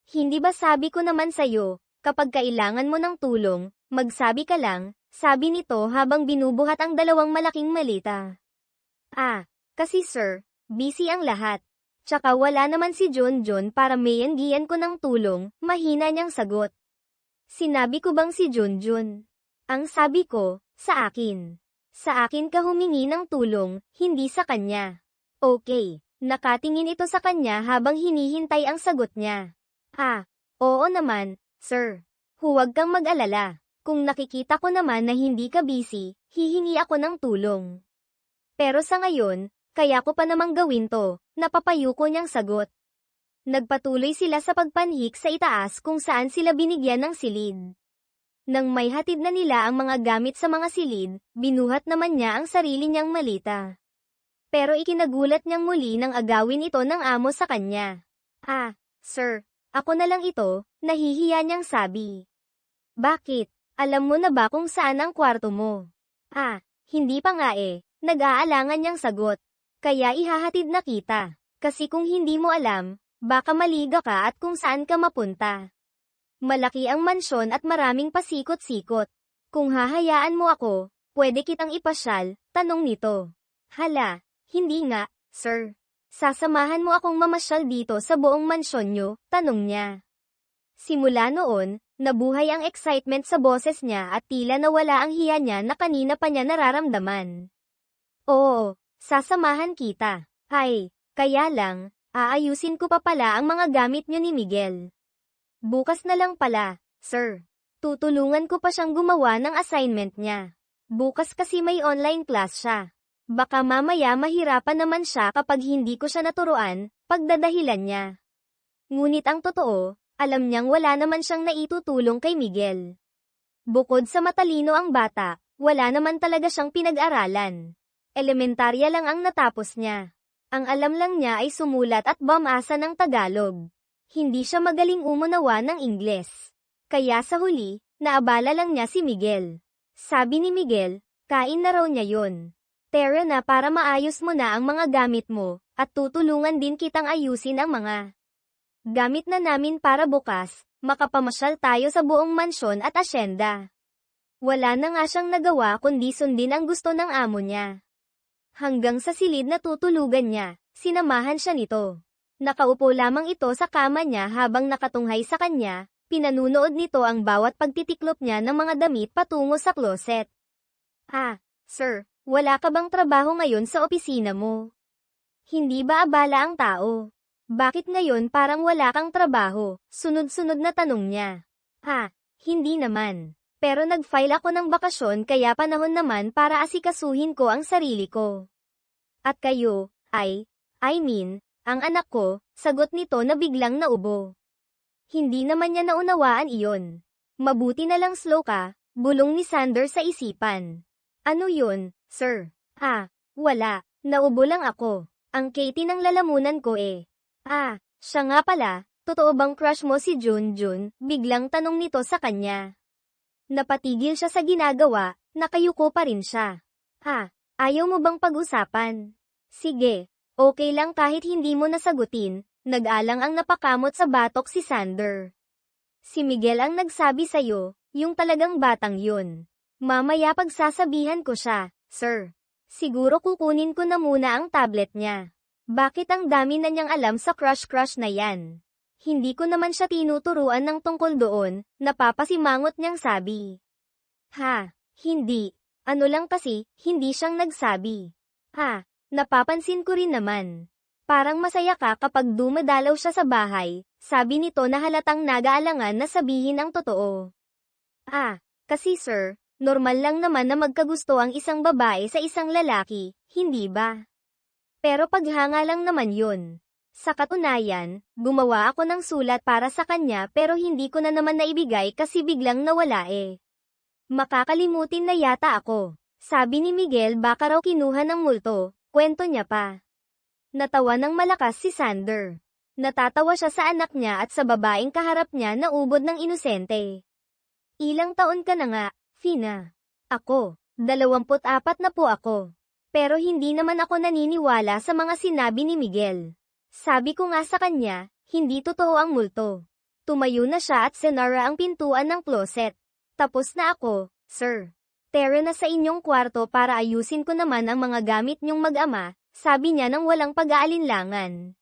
Hindi ba sabi ko naman sa'yo, kapag kailangan mo ng tulong, magsabi ka lang, sabi nito habang binubuhat ang dalawang malaking malita. Kasi sir, busy ang lahat. Tsaka wala naman si Junjun para mayengian ko ng tulong, mahina niyang sagot. Sinabi ko bang si Junjun? Ang sabi ko, sa akin. Sa akin ka humingi ng tulong, hindi sa kanya. Okay, nakatingin ito sa kanya habang hinihintay ang sagot niya. Oo naman, sir. Huwag kang mag-alala. Kung nakikita ko naman na hindi ka busy, hihingi ako ng tulong. Pero sa ngayon, kaya ko pa namang gawin to, napapayuko niyang sagot. Nagpatuloy sila sa pagpanhik sa itaas kung saan sila binigyan ng silid. Nang may hatid na nila ang mga gamit sa mga silid, binuhat naman niya ang sarili niyang malita. Pero ikinagulat niyang muli nang agawin ito ng amo sa kanya. Sir, ako na lang ito, nahihiya niyang sabi. Bakit? Alam mo na ba kung saan ang kwarto mo? Hindi pa nga nag-aalangan niyang sagot. Kaya ihahatid na kita. Kasi kung hindi mo alam, baka maliga ka at kung saan ka mapunta. Malaki ang mansyon at maraming pasikot-sikot. Kung hahayaan mo ako, pwede kitang ipasyal, tanong nito. Hala, hindi nga, sir. Sasamahan mo akong mamasyal dito sa buong mansyon niyo, tanong niya. Simula noon, nabuhay ang excitement sa boses niya at tila nawala ang hiya niya na kanina pa niya nararamdaman. Oo. Sasamahan kita. Kaya lang, aayusin ko pa pala ang mga gamit niyo ni Miguel. Bukas na lang pala, sir. Tutulungan ko pa siyang gumawa ng assignment niya. Bukas kasi may online class siya. Baka mamaya mahirapan naman siya kapag hindi ko siya naturuan, pagdadahilan niya. Ngunit ang totoo, alam niyang wala naman siyang naitutulong kay Miguel. Bukod sa matalino ang bata, wala naman talaga siyang pinag-aralan. Elementarya lang ang natapos niya. Ang alam lang niya ay sumulat at bumasa ng Tagalog. Hindi siya magaling umunawa ng Ingles. Kaya sa huli, naabala lang niya si Miguel. Sabi ni Miguel, kain na raw niya yun. Tara na para maayos mo na ang mga gamit mo, at tutulungan din kitang ayusin ang mga gamit na namin para bukas, makapamasyal tayo sa buong mansyon at asyenda. Wala na nga siyang nagawa kundi sundin ang gusto ng amo niya. Hanggang sa silid na tutulugan niya, sinamahan siya nito. Nakaupo lamang ito sa kama niya habang nakatunghay sa kanya, pinanunood nito ang bawat pagtitiklop niya ng mga damit patungo sa kloset. Sir, wala ka bang trabaho ngayon sa opisina mo? Hindi ba abala ang tao? Bakit ngayon parang wala kang trabaho? Sunod-sunod na tanong niya. Hindi naman. Pero nag-file ako ng bakasyon kaya panahon naman para asikasuhin ko ang sarili ko. At kayo, ang anak ko, sagot nito na biglang naubo. Hindi naman niya naunawaan iyon. Mabuti na lang slow ka, bulong ni Sander sa isipan. Ano yun, sir? Wala, naubo lang ako. Ang Katie ng lalamunan ko siya nga pala, totoo bang crush mo si Junjun? Biglang tanong nito sa kanya. Napatigil siya sa ginagawa, nakayuko pa rin siya. Ayaw mo bang pag-usapan? Sige, okay lang kahit hindi mo nasagutin, nag-alang ang napakamot sa batok si Sander. Si Miguel ang nagsabi sa'yo, yung talagang batang yun. Mamaya pagsasabihan ko siya, sir. Siguro kukunin ko na muna ang tablet niya. Bakit ang dami na niyang alam sa crush-crush na yan? Hindi ko naman siya tinuturuan ng tungkol doon, napapasimangot niyang sabi. Ha, hindi. Ano lang kasi, hindi siyang nagsabi. Ha, napapansin ko rin naman. Parang masaya ka kapag dumadalaw siya sa bahay, sabi nito na halatang nag-aalangan na sabihin ang totoo. Ah, kasi sir, normal lang naman na magkagusto ang isang babae sa isang lalaki, hindi ba? Pero paghanga lang naman yun. Sa katunayan, gumawa ako ng sulat para sa kanya pero hindi ko na naman naibigay kasi biglang nawala eh. Makakalimutin na yata ako. Sabi ni Miguel baka raw kinuha ng multo, kwento niya pa. Natawa ng malakas si Sander. Natatawa siya sa anak niya at sa babaeng kaharap niya na ubod ng inosente. Ilang taon ka na nga, Fina? Ako, 24 na po ako. Pero hindi naman ako naniniwala sa mga sinabi ni Miguel. Sabi ko nga sa kanya, hindi totoo ang multo. Tumayo na siya at sinara ang pintuan ng closet. Tapos na ako, sir. Tara na sa inyong kwarto para ayusin ko naman ang mga gamit niyong mag-ama, sabi niya nang walang pag-aalinlangan.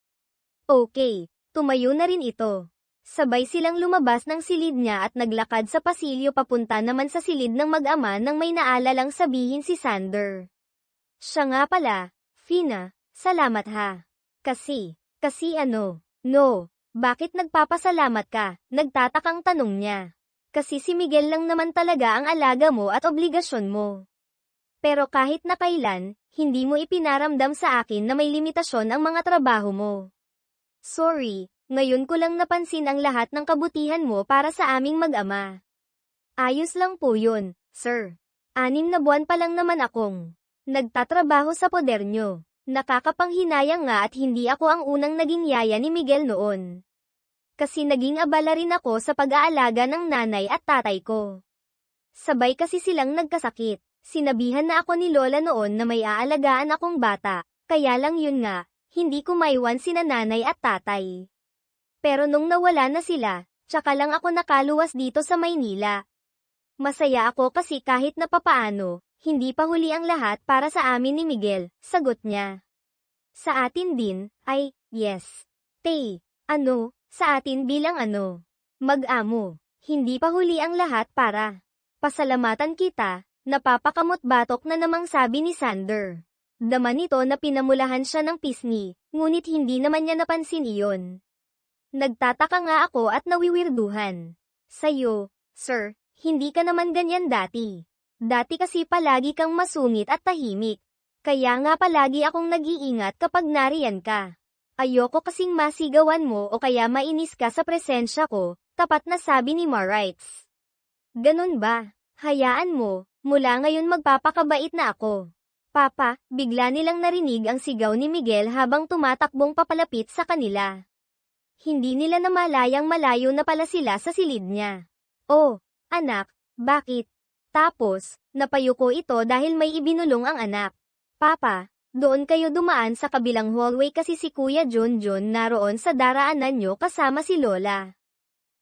Okay, tumayo na rin ito. Sabay silang lumabas ng silid niya at naglakad sa pasilyo papunta naman sa silid ng mag-ama nang may naalalang sabihin si Sander. Siya nga pala, Fina, salamat ha. Kasi ano? No, bakit nagpapasalamat ka? Nagtatakang tanong niya. Kasi si Miguel lang naman talaga ang alaga mo at obligasyon mo. Pero kahit na kailan, hindi mo ipinaramdam sa akin na may limitasyon ang mga trabaho mo. Sorry, ngayon ko lang napansin ang lahat ng kabutihan mo para sa aming mag-ama. Ayos lang po yun, sir. 6 na buwan pa lang naman akong nagtatrabaho sa poder nyo. Nakakapanghinayang nga at hindi ako ang unang naging yaya ni Miguel noon. Kasi naging abala rin ako sa pag-aalaga ng nanay at tatay ko. Sabay kasi silang nagkasakit. Sinabihan na ako ni Lola noon na may aalagaan akong bata, kaya lang yun nga, hindi ko maiwan sina nanay at tatay. Pero nung nawala na sila, tsaka lang ako nakaluwas dito sa Maynila. Masaya ako kasi kahit na papaano, hindi pa huli ang lahat para sa amin ni Miguel, sagot niya. Sa atin din, ay, yes. Ano, sa atin bilang ano? Mag-amo, hindi pa huli ang lahat para pasalamatan kita, napapakamot batok na namang sabi ni Sander. Dama nito na pinamulahan siya ng pisngi, ngunit hindi naman niya napansin iyon. Nagtataka nga ako at nawiwirduhan. Sa'yo, sir, hindi ka naman ganyan dati. Dati kasi palagi kang masungit at tahimik. Kaya nga palagi akong nag-iingat kapag nariyan ka. Ayoko kasing masigawan mo o kaya mainis ka sa presensya ko, tapat na sabi ni Marites. Ganun ba? Hayaan mo, mula ngayon magpapakabait na ako. Papa, bigla nilang narinig ang sigaw ni Miguel habang tumatakbong papalapit sa kanila. Hindi nila namalayang malayo na pala sila sa silid niya. Oh, anak, bakit? Tapos, napayuko ito dahil may ibinulong ang anak. Papa, doon kayo dumaan sa kabilang hallway kasi si Kuya Junjun naroon sa daraanan nyo kasama si Lola.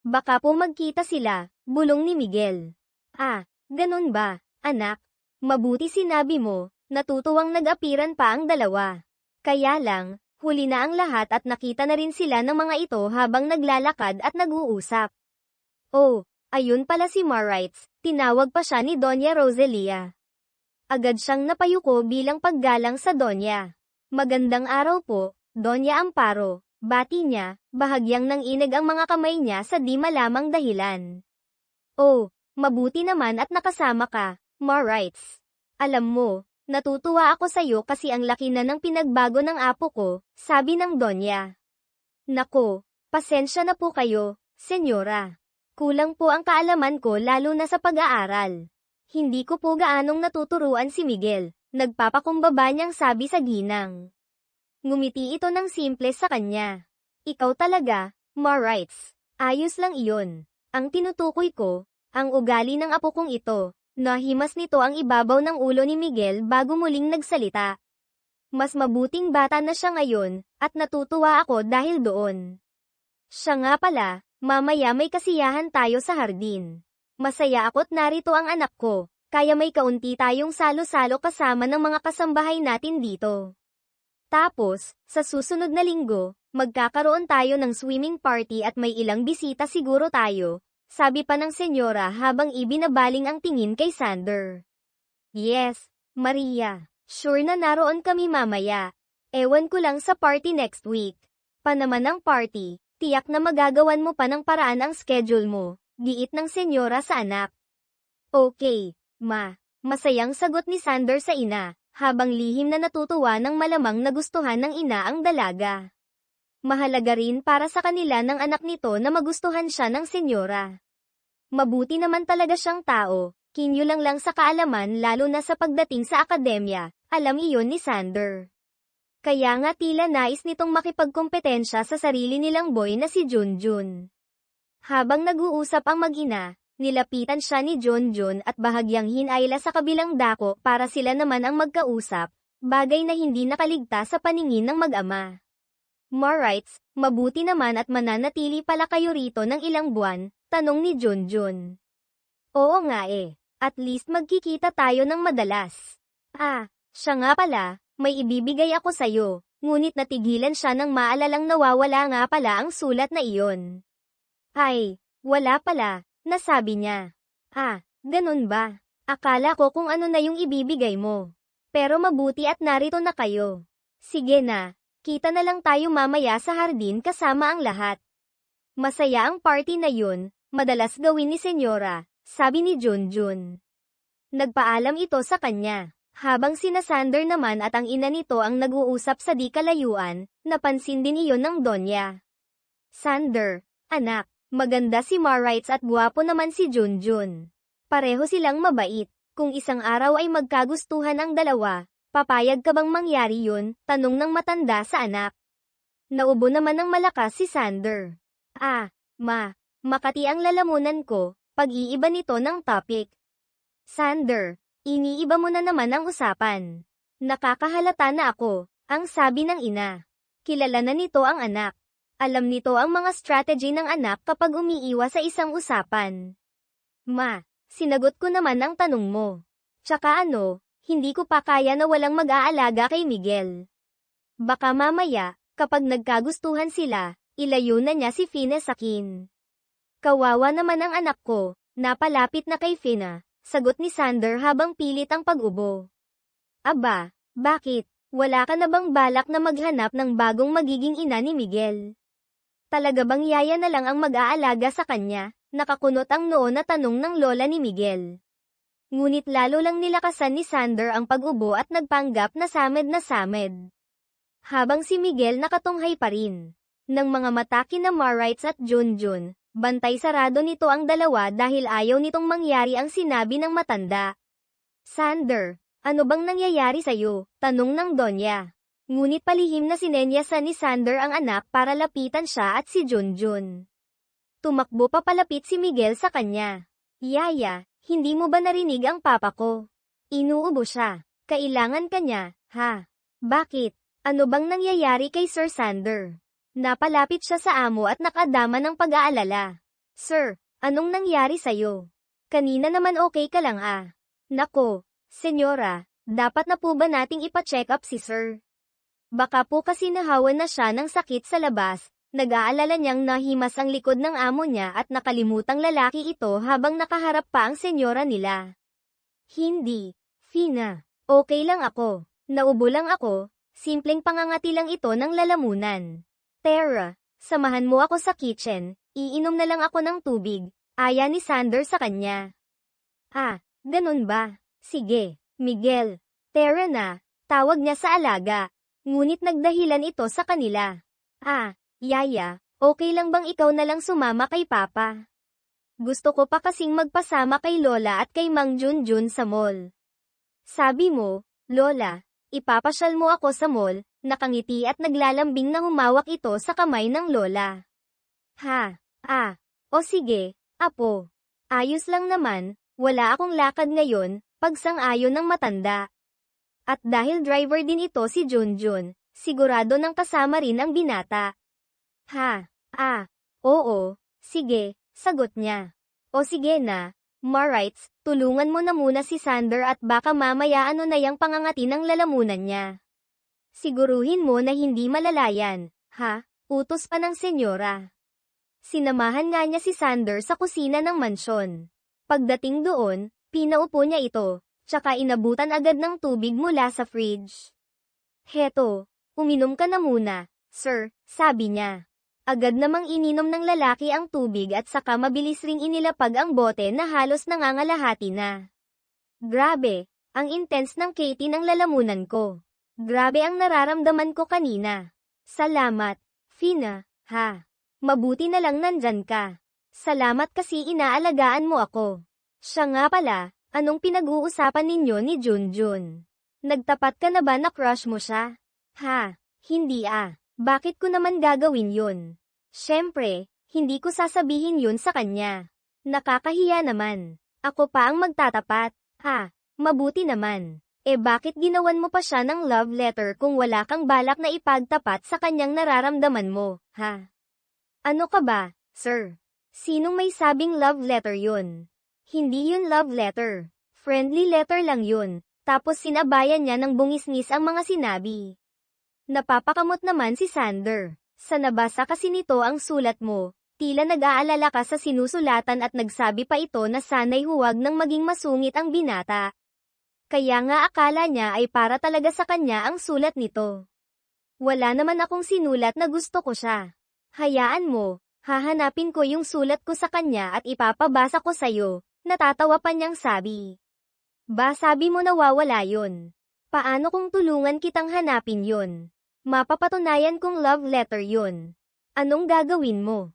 Baka po magkita sila, bulong ni Miguel. Ah, ganun ba, anak? Mabuti sinabi mo, natutuwang nag-apiran pa ang dalawa. Kaya lang, huli na ang lahat at nakita na rin sila ng mga ito habang naglalakad at nag-uusap. Oh, ayun pala si Marites, tinawag pa siya ni Doña Roselia. Agad siyang napayuko bilang paggalang sa Doña. Magandang araw po, Doña Amparo, bati niya, bahagyang nanginig ang mga kamay niya sa di malamang dahilan. Oh, mabuti naman at nakasama ka, Marites. Alam mo, natutuwa ako sa'yo kasi ang laki na ng pinagbago ng apo ko, sabi ng Doña. Nako, pasensya na po kayo, senyora. Kulang po ang kaalaman ko lalo na sa pag-aaral. Hindi ko po gaanong natuturuan si Miguel, nagpapakumbaba niyang sabi sa ginang. Ngumiti ito ng simple sa kanya. Ikaw talaga, Marites. Ayos lang iyon. Ang tinutukoy ko, ang ugali ng apo kong ito, nahimas nito ang ibabaw ng ulo ni Miguel bago muling nagsalita. Mas mabuting bata na siya ngayon, at natutuwa ako dahil doon. Siya nga pala, mamaya may kasiyahan tayo sa hardin. Masaya ako't narito ang anak ko, kaya may kaunti tayong salo-salo kasama ng mga kasambahay natin dito. Tapos, sa susunod na linggo, Magkakaroon tayo ng swimming party at may ilang bisita siguro tayo, sabi pa ng senyora habang ibinabaling ang tingin kay Sander. Yes, Maria. Sure na naroon kami mamaya. Ewan ko lang sa party next week. Pa naman ang party, tiyak na magagawan mo pa ng paraan ang schedule mo, giit ng senyora sa anak. Okay, ma. Masayang sagot ni Sander sa ina, habang lihim na natutuwa ng malamang nagustuhan ng ina ang dalaga. Mahalaga rin para sa kanila ng anak nito na magustuhan siya ng senyora. Mabuti naman talaga siyang tao, kinyulang lang sa kaalaman lalo na sa pagdating sa akademya, alam iyon ni Sander. Kaya nga tila nais nitong makipagkompetensya sa sarili nilang boy na si Junjun. Habang nag-uusap ang mag-ina, nilapitan siya ni Junjun at bahagyang hinayla sa kabilang dako para sila naman ang magkausap, bagay na hindi nakaligtas sa paningin ng mag-ama. Marites, mabuti naman at mananatili pala kayo rito ng ilang buwan, tanong ni Junjun. Oo nga at least magkikita tayo ng madalas. Siya nga pala, may ibibigay ako sayo, ngunit natigilan siya nang maalalang nawawala nga pala ang sulat na iyon. Ay, wala pala, nasabi niya. Ganun ba? Akala ko kung ano na yung ibibigay mo. Pero mabuti at narito na kayo. Sige na. Kita na lang tayo mamaya sa hardin kasama ang lahat. Masaya ang party na yun, madalas gawin ni senyora, sabi ni Junjun. Nagpaalam ito sa kanya. Habang sina Sander naman at ang ina nito ang nag-uusap sa di kalayuan, napansin din iyon ng Donya. Sander, anak, maganda si Marites at guwapo naman si Junjun. Pareho silang mabait, kung isang araw ay magkagustuhan ang dalawa. Papayag ka bang mangyari yun? Tanong ng matanda sa anak. Naubo naman ng malakas si Sander. Makati ang lalamunan ko, pag-iiba nito ng topic. Sander, iniiba mo na naman ang usapan. Nakakahalata na ako, ang sabi ng ina. Kilala na nito ang anak. Alam nito ang mga strategy ng anak kapag umiiwas sa isang usapan. Ma, sinagot ko naman ang tanong mo. Tsaka hindi ko pa kaya na walang mag-aalaga kay Miguel. Baka mamaya, kapag nagkagustuhan sila, ilayo na niya si Fina sa akin. Kawawa naman ang anak ko, napalapit na kay Fina, sagot ni Sander habang pilit ang pag-ubo. Aba, bakit? Wala ka na bang balak na maghanap ng bagong magiging ina ni Miguel? Talaga bang yaya na lang ang mag-aalaga sa kanya? Nakakunot ang noo na tanong ng lola ni Miguel. Ngunit lalo lang nilakasan ni Sander ang pag-ubo at nagpanggap na samed na samed. Habang si Miguel nakatunghay pa rin. Ng mga mataki na Marites at Junjun, bantay sarado nito ang dalawa dahil ayaw nitong mangyari ang sinabi ng matanda. Sander, ano bang nangyayari sa'yo? Tanong ng Donya. Ngunit palihim na sinenyasan ni Sander ang anak para lapitan siya at si Junjun. Tumakbo pa palapit si Miguel sa kanya. Yaya, hindi mo ba narinig ang papa ko? Inuubo siya. Kailangan ka niya, ha? Bakit? Ano bang nangyayari kay Sir Sander? Napalapit siya sa amo at nakadama ng pag-aalala. Sir, anong nangyari sa'yo? Kanina naman okay ka lang Nako, senyora, dapat na po ba nating ipa-check up si Sir? Baka po kasi nahawan na siya ng sakit sa labas. Nag-aalala niyang nahimas ang likod ng amo niya at nakalimutang lalaki ito habang nakaharap pa ang senyora nila. Hindi, Fina. Okay lang ako. Naubo lang ako. Simpleng pangangati lang ito ng lalamunan. Tara, samahan mo ako sa kitchen. Iinom na lang ako ng tubig. Aya ni Sander sa kanya. Ganun ba? Sige, Miguel. Tara na. Tawag niya sa alaga. Ngunit nagdahilan ito sa kanila. Yaya, okay lang bang ikaw na lang sumama kay Papa? Gusto ko pa kasing magpasama kay Lola at kay Mang Junjun sa mall. Sabi mo, Lola, ipapasyal mo ako sa mall, nakangiti at naglalambing na humawak ito sa kamay ng Lola. O sige, apo. Ayos lang naman, wala akong lakad ngayon, pagsang-ayon ng matanda. At dahil driver din ito si Junjun, sigurado nang kasama rin ang binata. Oo, sige, sagot niya. O sige na, Marites, tulungan mo na muna si Sander at baka mamaya na yang pangangati ng lalamunan niya. Siguruhin mo na hindi malalayan, Utos pa ng senyora. Sinamahan nga niya si Sander sa kusina ng mansyon. Pagdating doon, pinaupo niya ito, tsaka inabutan agad ng tubig mula sa fridge. Heto, uminom ka na muna, sir, sabi niya. Agad namang ininom ng lalaki ang tubig at saka mabilis ring inilapag ang bote na halos nangangalahati na. Grabe, ang intense ng Katie ng lalamunan ko. Grabe ang nararamdaman ko kanina. Salamat, Fina, ha. Mabuti na lang nandyan ka. Salamat kasi inaalagaan mo ako. Siya nga pala, anong pinag-uusapan ninyo ni Junjun? Nagtapat ka na ba na crush mo siya? Ha, hindi ah. Bakit ko naman gagawin yun? Siyempre, hindi ko sasabihin yun sa kanya. Nakakahiya naman. Ako pa ang magtatapat. Ha, mabuti naman. Bakit ginawan mo pa siya ng love letter kung wala kang balak na ipagtapat sa kanyang nararamdaman mo, ha? Ano ka ba, sir? Sinong may sabing love letter yun? Hindi yun love letter. Friendly letter lang yun. Tapos sinabayan niya ng bungis-ngis ang mga sinabi. Napapakamot naman si Sander. Sa nabasa kasi nito ang sulat mo, tila nag-aalala ka sa sinusulatan at nagsabi pa ito na sana'y huwag nang maging masungit ang binata. Kaya nga akala niya ay para talaga sa kanya ang sulat nito. Wala naman akong sinulat na gusto ko siya. Hayaan mo, hahanapin ko yung sulat ko sa kanya at ipapabasa ko sa'yo, natatawa pa niyang sabi. Ba sabi mo nawawala yun? Paano kung tulungan kitang hanapin yun? Mapapatunayan kong love letter yun. Anong gagawin mo?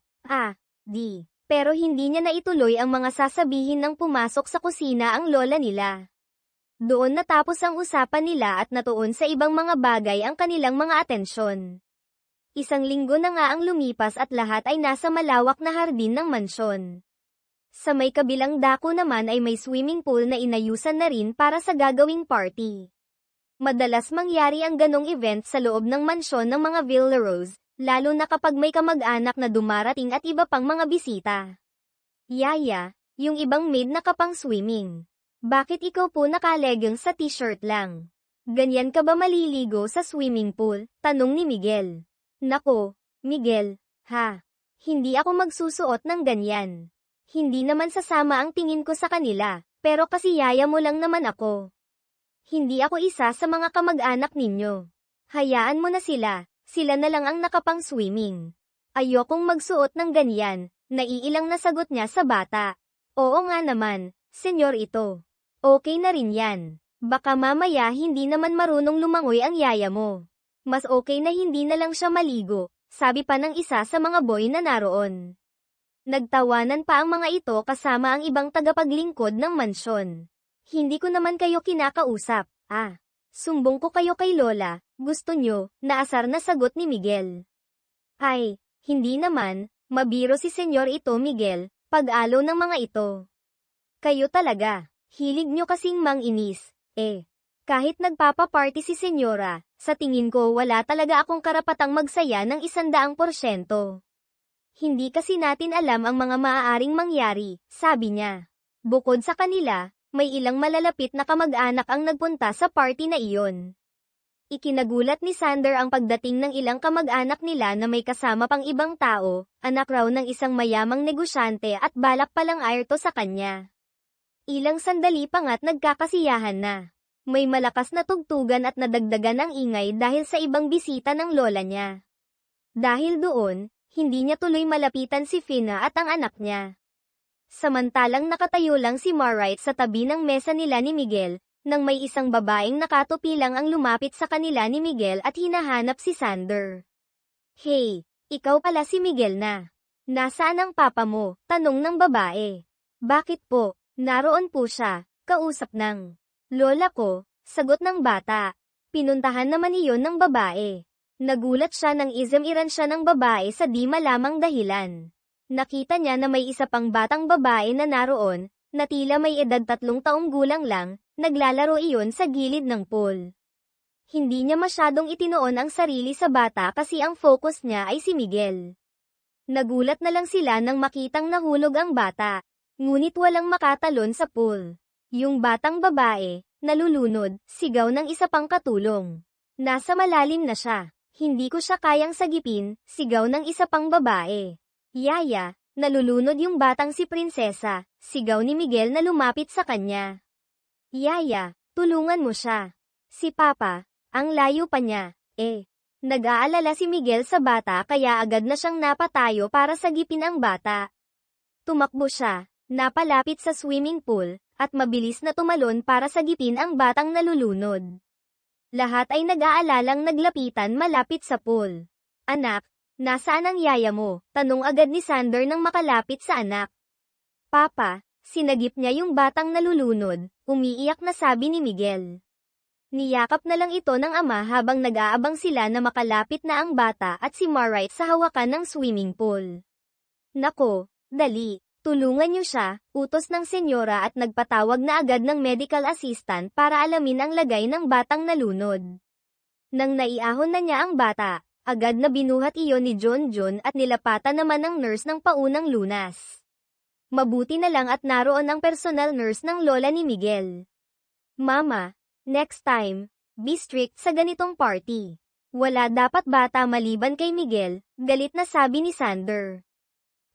Pero hindi niya naituloy ang mga sasabihin nang pumasok sa kusina ang lola nila. Doon natapos ang usapan nila at natuon sa ibang mga bagay ang kanilang mga atensyon. Isang linggo na nga ang lumipas at lahat ay nasa malawak na hardin ng mansyon. Sa may kabilang dako naman ay may swimming pool na inayusan na rin para sa gagawing party. Madalas mangyari ang ganong event sa loob ng mansyon ng mga Villaros, lalo na kapag may kamag-anak na dumarating at iba pang mga bisita. Yaya, yung ibang maid na kapang swimming. Bakit ikaw po nakalegging sa t-shirt lang? Ganyan ka ba maliligo sa swimming pool? Tanong ni Miguel. Nako, Miguel, ha? Hindi ako magsusuot ng ganyan. Hindi naman sasama ang tingin ko sa kanila, pero kasi yaya mo lang naman ako. Hindi ako isa sa mga kamag-anak ninyo. Hayaan mo na sila na lang ang nakapang swimming. Ayokong magsuot ng ganyan, naiilang na sagot niya sa bata. Oo nga naman, senyor ito. Okay na rin yan. Baka mamaya hindi naman marunong lumangoy ang yaya mo. Mas okay na hindi na lang siya maligo, sabi pa ng isa sa mga boy na naroon. Nagtawanan pa ang mga ito kasama ang ibang tagapaglingkod ng mansyon. Hindi ko naman kayo kinakausap, Sumbong ko kayo kay Lola, gusto nyo, naasar na sagot ni Miguel. Ay, hindi naman, mabiro si senyor ito Miguel, pag-alo ng mga ito. Kayo talaga, hilig nyo kasing manginis, Kahit nagpapaparty si senyora, sa tingin ko wala talaga akong karapatang magsaya ng 100%. Hindi kasi natin alam ang mga maaaring mangyari, sabi niya. Bukod sa kanila, may ilang malalapit na kamag-anak ang nagpunta sa party na iyon. Ikinagulat ni Sander ang pagdating ng ilang kamag-anak nila na may kasama pang ibang tao, anak raw ng isang mayamang negosyante at balak palang airto sa kanya. Ilang sandali pa nga't nagkakasiyahan na. May malakas na tugtugan at nadagdagan ang ingay dahil sa ibang bisita ng lola niya. Dahil doon, hindi niya tuloy malapitan si Fina at ang anak niya. Samantalang nakatayo lang si Marite sa tabi ng mesa nila ni Miguel, nang may isang babaeng nakatupi lang ang lumapit sa kanila ni Miguel at hinahanap si Sander. Hey, ikaw pala si Miguel na. Nasaan ang papa mo? Tanong ng babae. Bakit po? Naroon po siya, kausap ng lola ko, sagot ng bata. Pinuntahan naman iyon ng babae. Nagulat siya nang isemiran siya ng babae sa di malamang dahilan. Nakita niya na may isa pang batang babae na naroon, na tila may edad 3 taong gulang lang, naglalaro iyon sa gilid ng pool. Hindi niya masyadong itinoon ang sarili sa bata kasi ang focus niya ay si Miguel. Nagulat na lang sila nang makitang nahulog ang bata, ngunit walang makatalon sa pool. Yung batang babae, nalulunod, sigaw ng isa pang katulong. Nasa malalim na siya. Hindi ko siya kayang sagipin, sigaw ng isa pang babae. Yaya, nalulunod yung batang si Prinsesa, sigaw ni Miguel na lumapit sa kanya. Yaya, tulungan mo siya. Si Papa, ang layo pa niya, Nag-aalala si Miguel sa bata kaya agad na siyang napatayo para sagipin ang bata. Tumakbo siya, napalapit sa swimming pool, at mabilis na tumalon para sagipin ang batang nalulunod. Lahat ay nag-aalalang naglapitan malapit sa pool. Anak, nasaan ang yaya mo? Tanong agad ni Sander nang makalapit sa anak. Papa, sinagip niya yung batang nalulunod, umiiyak na sabi ni Miguel. Niyakap na lang ito ng ama habang nag-aabang sila na makalapit na ang bata at si Marite sa hawakan ng swimming pool. Nako, dali, tulungan niyo siya, utos ng senyora at nagpatawag na agad ng medical assistant para alamin ang lagay ng batang nalunod. Nang naiahon na niya ang bata, agad na binuhat iyon ni John at nilapatan naman ng nurse ng paunang lunas. Mabuti na lang at naroon ang personal nurse ng lola ni Miguel. Mama, next time, be strict sa ganitong party. Wala dapat bata maliban kay Miguel, galit na sabi ni Sander.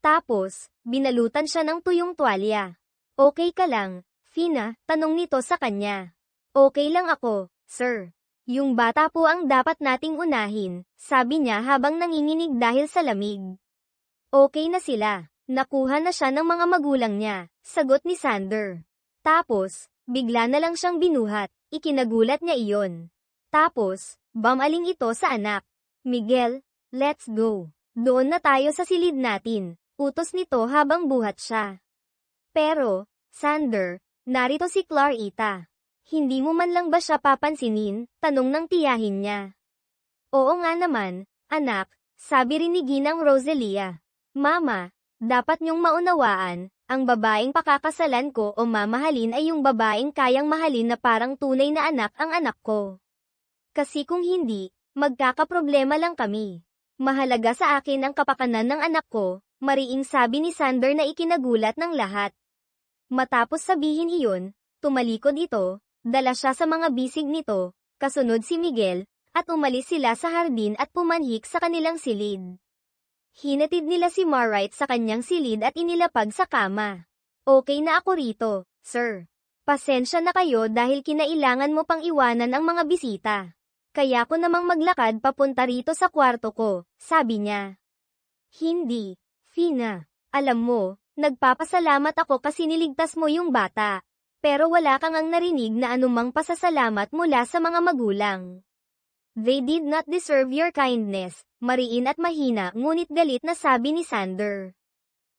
Tapos, binalutan siya ng tuyong tuwalya. Okay ka lang, Fina? Tanong nito sa kanya. Okay lang ako, sir. Yung bata po ang dapat nating unahin, sabi niya habang nanginginig dahil sa lamig. Okay na sila. Nakuha na siya ng mga magulang niya, sagot ni Sander. Tapos, bigla na lang siyang binuhat, ikinagulat niya iyon. Tapos, bumaling ito sa anak. Miguel, let's go. Doon na tayo sa silid natin, utos nito habang buhat siya. Pero, Sander, narito si Clarita. Hindi mo man lang ba siya papansinin? Tanong ng tiyahin niya. Oo nga naman, anak, sabi rin ni Ginang Roselia. Mama, dapat niyong maunawaan, ang babaeng pakakasalan ko o mamahalin ay yung babaeng kayang mahalin na parang tunay na anak ang anak ko. Kasi kung hindi, magkakaproblema lang kami. Mahalaga sa akin ang kapakanan ng anak ko, mariing sabi ni Sander na ikinagulat ng lahat. Matapos sabihin iyon, tumalikod ito, dala siya sa mga bisig nito, kasunod si Miguel, at umalis sila sa hardin at pumanhik sa kanilang silid. Hinatid nila si Marite sa kanyang silid at inilapag sa kama. Okay na ako rito, sir. Pasensya na kayo dahil kinailangan mo pang iwanan ang mga bisita. Kaya ko namang maglakad papunta rito sa kwarto ko, sabi niya. Hindi, Fina. Alam mo, nagpapasalamat ako kasi niligtas mo yung bata. Pero wala kang ang narinig na anumang pasasalamat mula sa mga magulang. They did not deserve your kindness, mariin at mahina ngunit galit na sabi ni Sander.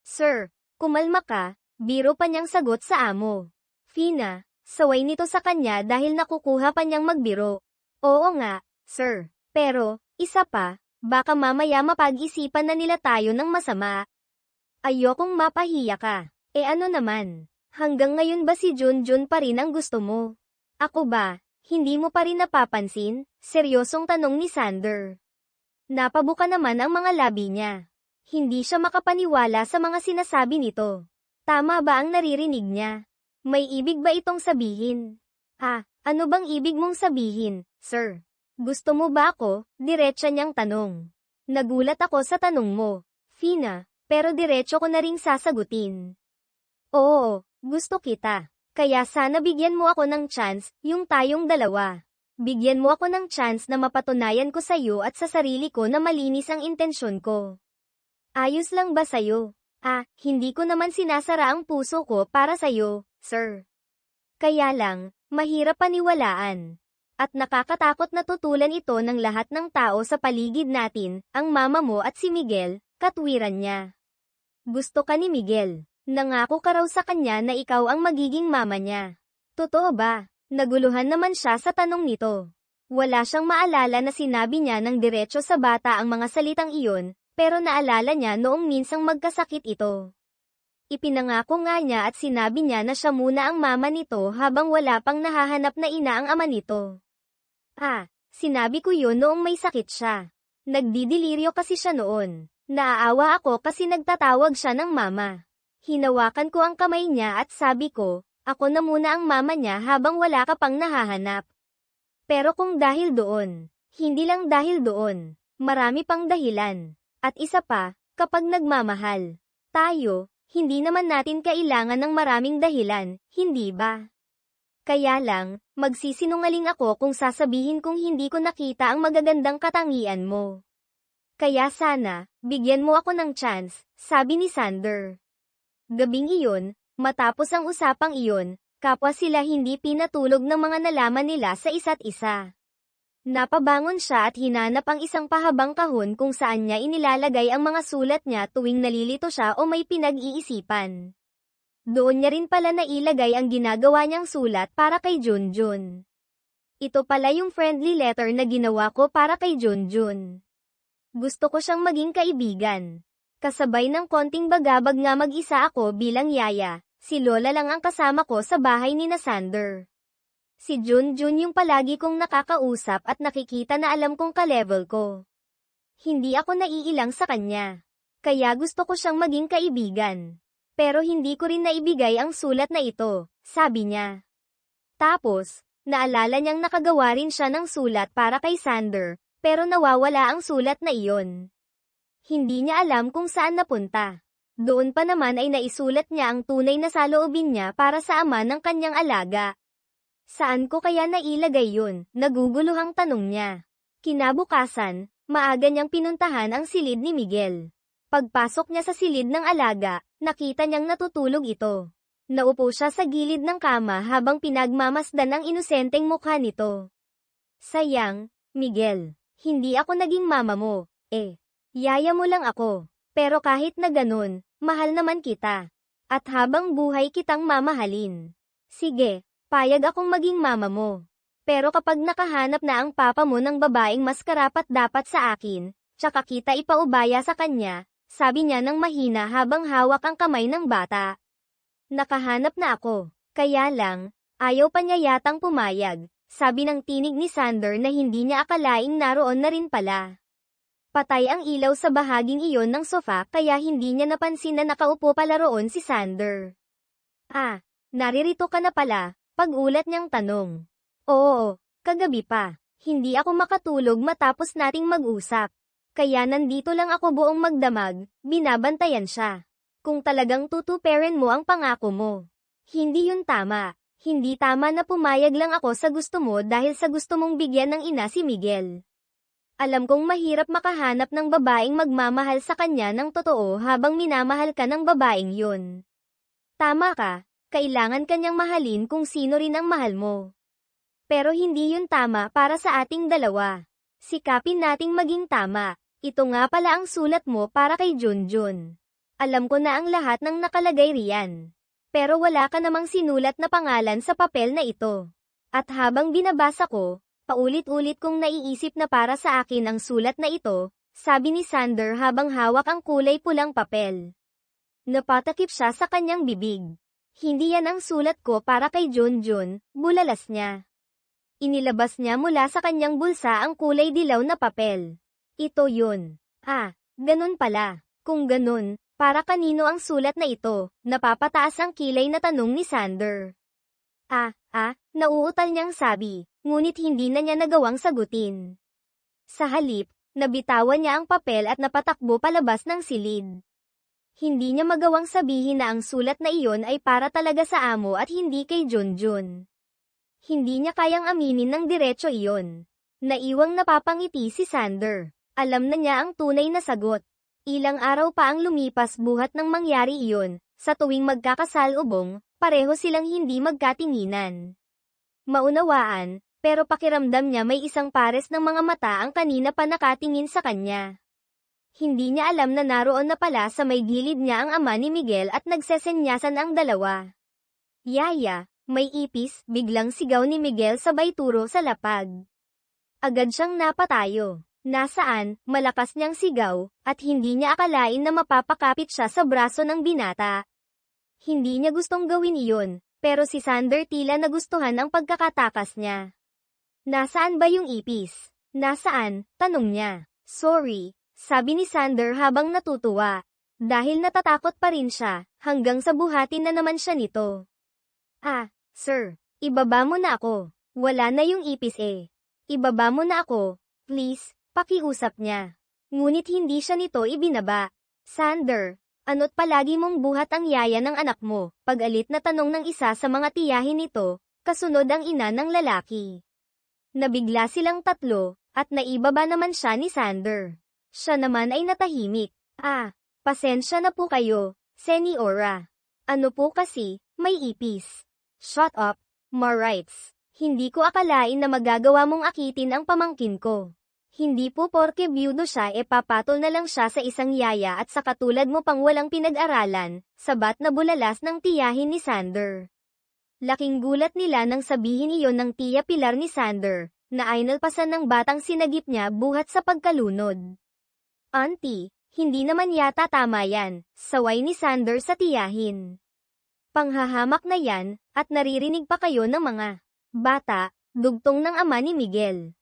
Sir, kumalma ka, biro pa niyang sagot sa amo. Fina, saway nito sa kanya dahil nakukuha pa niyang magbiro. Oo nga, sir. Pero, isa pa, baka mamaya mapag-isipan na nila tayo ng masama. Ayokong mapahiya ka. Ano naman? Hanggang ngayon ba si Junjun pa rin ang gusto mo? Ako ba? Hindi mo pa rin napapansin? Seryosong tanong ni Sander. Napabuka naman ang mga labi niya. Hindi siya makapaniwala sa mga sinasabi nito. Tama ba ang naririnig niya? May ibig ba itong sabihin? Ano bang ibig mong sabihin, sir? Gusto mo ba ako? Diretsa niyang tanong. Nagulat ako sa tanong mo, Fina, pero diretso ko na ring sasagutin. Oo, gusto kita. Kaya sana bigyan mo ako ng chance, yung tayong dalawa. Bigyan mo ako ng chance na mapatunayan ko sa'yo at sa sarili ko na malinis ang intensyon ko. Ayos lang ba sa'yo? Hindi ko naman sinasara ang puso ko para sa'yo, sir. Kaya lang, mahirap paniwalaan. At nakakatakot na tutulan ito ng lahat ng tao sa paligid natin, ang mama mo at si Miguel, katwiran niya. Gusto ka ni Miguel. Nangako ka raw sa kanya na ikaw ang magiging mama niya. Totoo ba? Naguluhan naman siya sa tanong nito. Wala siyang maalala na sinabi niya ng diretso sa bata ang mga salitang iyon, pero naalala niya noong minsang magkasakit ito. Ipinangako nga niya at sinabi niya na siya muna ang mama nito habang wala pang nahahanap na ina ang ama nito. Sinabi ko yun noong may sakit siya. Nagdidiliryo kasi siya noon. Naaawa ako kasi nagtatawag siya ng mama. Hinawakan ko ang kamay niya at sabi ko, ako na muna ang mama niya habang wala ka pang nahahanap. Pero kung dahil doon, Hindi lang dahil doon. Marami pang dahilan. At isa pa, kapag nagmamahal tayo, hindi naman natin kailangan ng maraming dahilan, hindi ba? Kaya lang, magsisinungaling ako kung sasabihin kong hindi ko nakita ang magagandang katangian mo. Kaya sana, bigyan mo ako ng chance, sabi ni Sander. Gabing iyon, matapos ang usapang iyon, kapwa sila hindi pinatulog ng mga nalaman nila sa isa't isa. Napabangon siya at hinanap ang isang pahabang kahon kung saan niya inilalagay ang mga sulat niya tuwing nalilito siya o may pinag-iisipan. Doon niya rin pala nailagay ang ginagawa niyang sulat para kay Junjun. Ito pala yung friendly letter na ginawa ko para kay Junjun. Gusto ko siyang maging kaibigan. Kasabay ng konting bagabag nga mag-isa ako bilang yaya, si Lola lang ang kasama ko sa bahay ni Sander. Si Junjun yung palagi kong nakakausap at nakikita na alam kong ka-level ko. Hindi ako naiilang sa kanya. Kaya gusto ko siyang maging kaibigan. Pero hindi ko rin naibigay ang sulat na ito, sabi niya. Tapos, naalala niyang nakagawa rin siya ng sulat para kay Sander, pero nawawala ang sulat na iyon. Hindi niya alam kung saan napunta. Doon pa naman ay naisulat niya ang tunay na saloobin niya para sa ama ng kanyang alaga. Saan ko kaya nailagay yun? Naguguluhang tanong niya. Kinabukasan, maaga niyang pinuntahan ang silid ni Miguel. Pagpasok niya sa silid ng alaga, nakita niyang natutulog ito. Naupo siya sa gilid ng kama habang pinagmamasdan ang inosenteng mukha nito. Sayang, Miguel, hindi ako naging mama mo, yaya mo lang ako. Pero kahit na ganun, mahal naman kita. At habang buhay kitang mamahalin. Sige. Payag akong maging mama mo. Pero kapag nakahanap na ang papa mo ng babaeng mas karapat-dapat sa akin, tsaka kita ipaubaya sa kanya, sabi niya nang mahina habang hawak ang kamay ng bata. Nakahanap na ako. Kaya lang, ayaw pa niya yatang pumayag, sabi ng tinig ni Sander na hindi niya akalaing naroon na rin pala. Patay ang ilaw sa bahaging iyon ng sofa kaya hindi niya napansin na nakaupo pala roon si Sander. Naririto ka na pala. Pag-ulat niyang tanong. Oo, kagabi pa. Hindi ako makatulog matapos nating mag-usap. Kaya nandito lang ako buong magdamag, binabantayan siya. Kung talagang tutuperin mo ang pangako mo. Hindi yun tama. Hindi tama na pumayag lang ako sa gusto mo dahil sa gusto mong bigyan ng ina si Miguel. Alam kong mahirap makahanap ng babaeng magmamahal sa kanya ng totoo habang minamahal ka ng babaeng yun. Tama ka. Kailangan kanyang mahalin kung sino rin ang mahal mo. Pero hindi yun tama para sa ating dalawa. Sikapin nating maging tama. Ito nga pala ang sulat mo para kay Junjun. Alam ko na ang lahat ng nakalagay riyan. Pero wala ka namang sinulat na pangalan sa papel na ito. At habang binabasa ko, paulit-ulit kong naiisip na para sa akin ang sulat na ito, sabi ni Sander habang hawak ang kulay pulang papel. Napatakip siya sa kanyang bibig. Hindi yan ang sulat ko para kay Junjun, bulalas niya. Inilabas niya mula sa kanyang bulsa ang kulay dilaw na papel. Ito yun. Ganun pala. Kung ganun, para kanino ang sulat na ito? Napapataas ang kilay na tanong ni Sander. Nauutal niyang sabi, ngunit hindi na niya nagawang sagutin. Sa halip, nabitawan niya ang papel at napatakbo palabas ng silid. Hindi niya magawang sabihin na ang sulat na iyon ay para talaga sa amo at hindi kay Junjun. Hindi niya kayang aminin ng diretso iyon. Naiwang napapangiti si Sander. Alam na niya ang tunay na sagot. Ilang araw pa ang lumipas buhat ng mangyari iyon, sa tuwing magkakasalubong, pareho silang hindi magkatinginan. Maunawaan, pero pakiramdam niya may isang pares ng mga mata ang kanina pa nakatingin sa kanya. Hindi niya alam na naroon na pala sa may gilid niya ang ama ni Miguel at nagsesenyasan ang dalawa. Yaya, may ipis, biglang sigaw ni Miguel sabay turo sa lapag. Agad siyang napatayo. Nasaan, malakas niyang sigaw, at hindi niya akalain na mapapakapit siya sa braso ng binata. Hindi niya gustong gawin iyon, pero si Sander tila nagustuhan ang pagkakatakas niya. Nasaan ba yung ipis? Nasaan? Tanong niya. Sorry. Sabi ni Sander habang natutuwa. Dahil natatakot pa rin siya, hanggang sa buhatin na naman siya nito. Sir, ibaba mo na ako. Wala na yung ipis Ibaba mo na ako. Please, pakiusap niya. Ngunit hindi siya nito ibinaba. Sander, ano't palagi mong buhat ang yaya ng anak mo? Pag-alit na tanong ng isa sa mga tiyahin nito, kasunod ang ina ng lalaki. Nabigla silang tatlo, at naibaba naman siya ni Sander. Siya naman ay natahimik. Pasensya na po kayo, Seniora. Ano po kasi, may ipis. Shut up, Marites. Hindi ko akalain na magagawa mong akitin ang pamangkin ko. Hindi po porke byudo siya papatol na lang siya sa isang yaya at sa katulad mo pang walang pinag-aralan, sabat na bulalas ng tiyahin ni Sander. Laking gulat nila nang sabihin iyon ng tiya Pilar ni Sander, na aynalpasan ng batang sinagip niya buhat sa pagkalunod. Auntie, hindi naman yata tama yan, saway ni Sander sa tiyahin. Panghahamak na yan, at naririnig pa kayo ng mga bata, dugtong ng ama ni Miguel.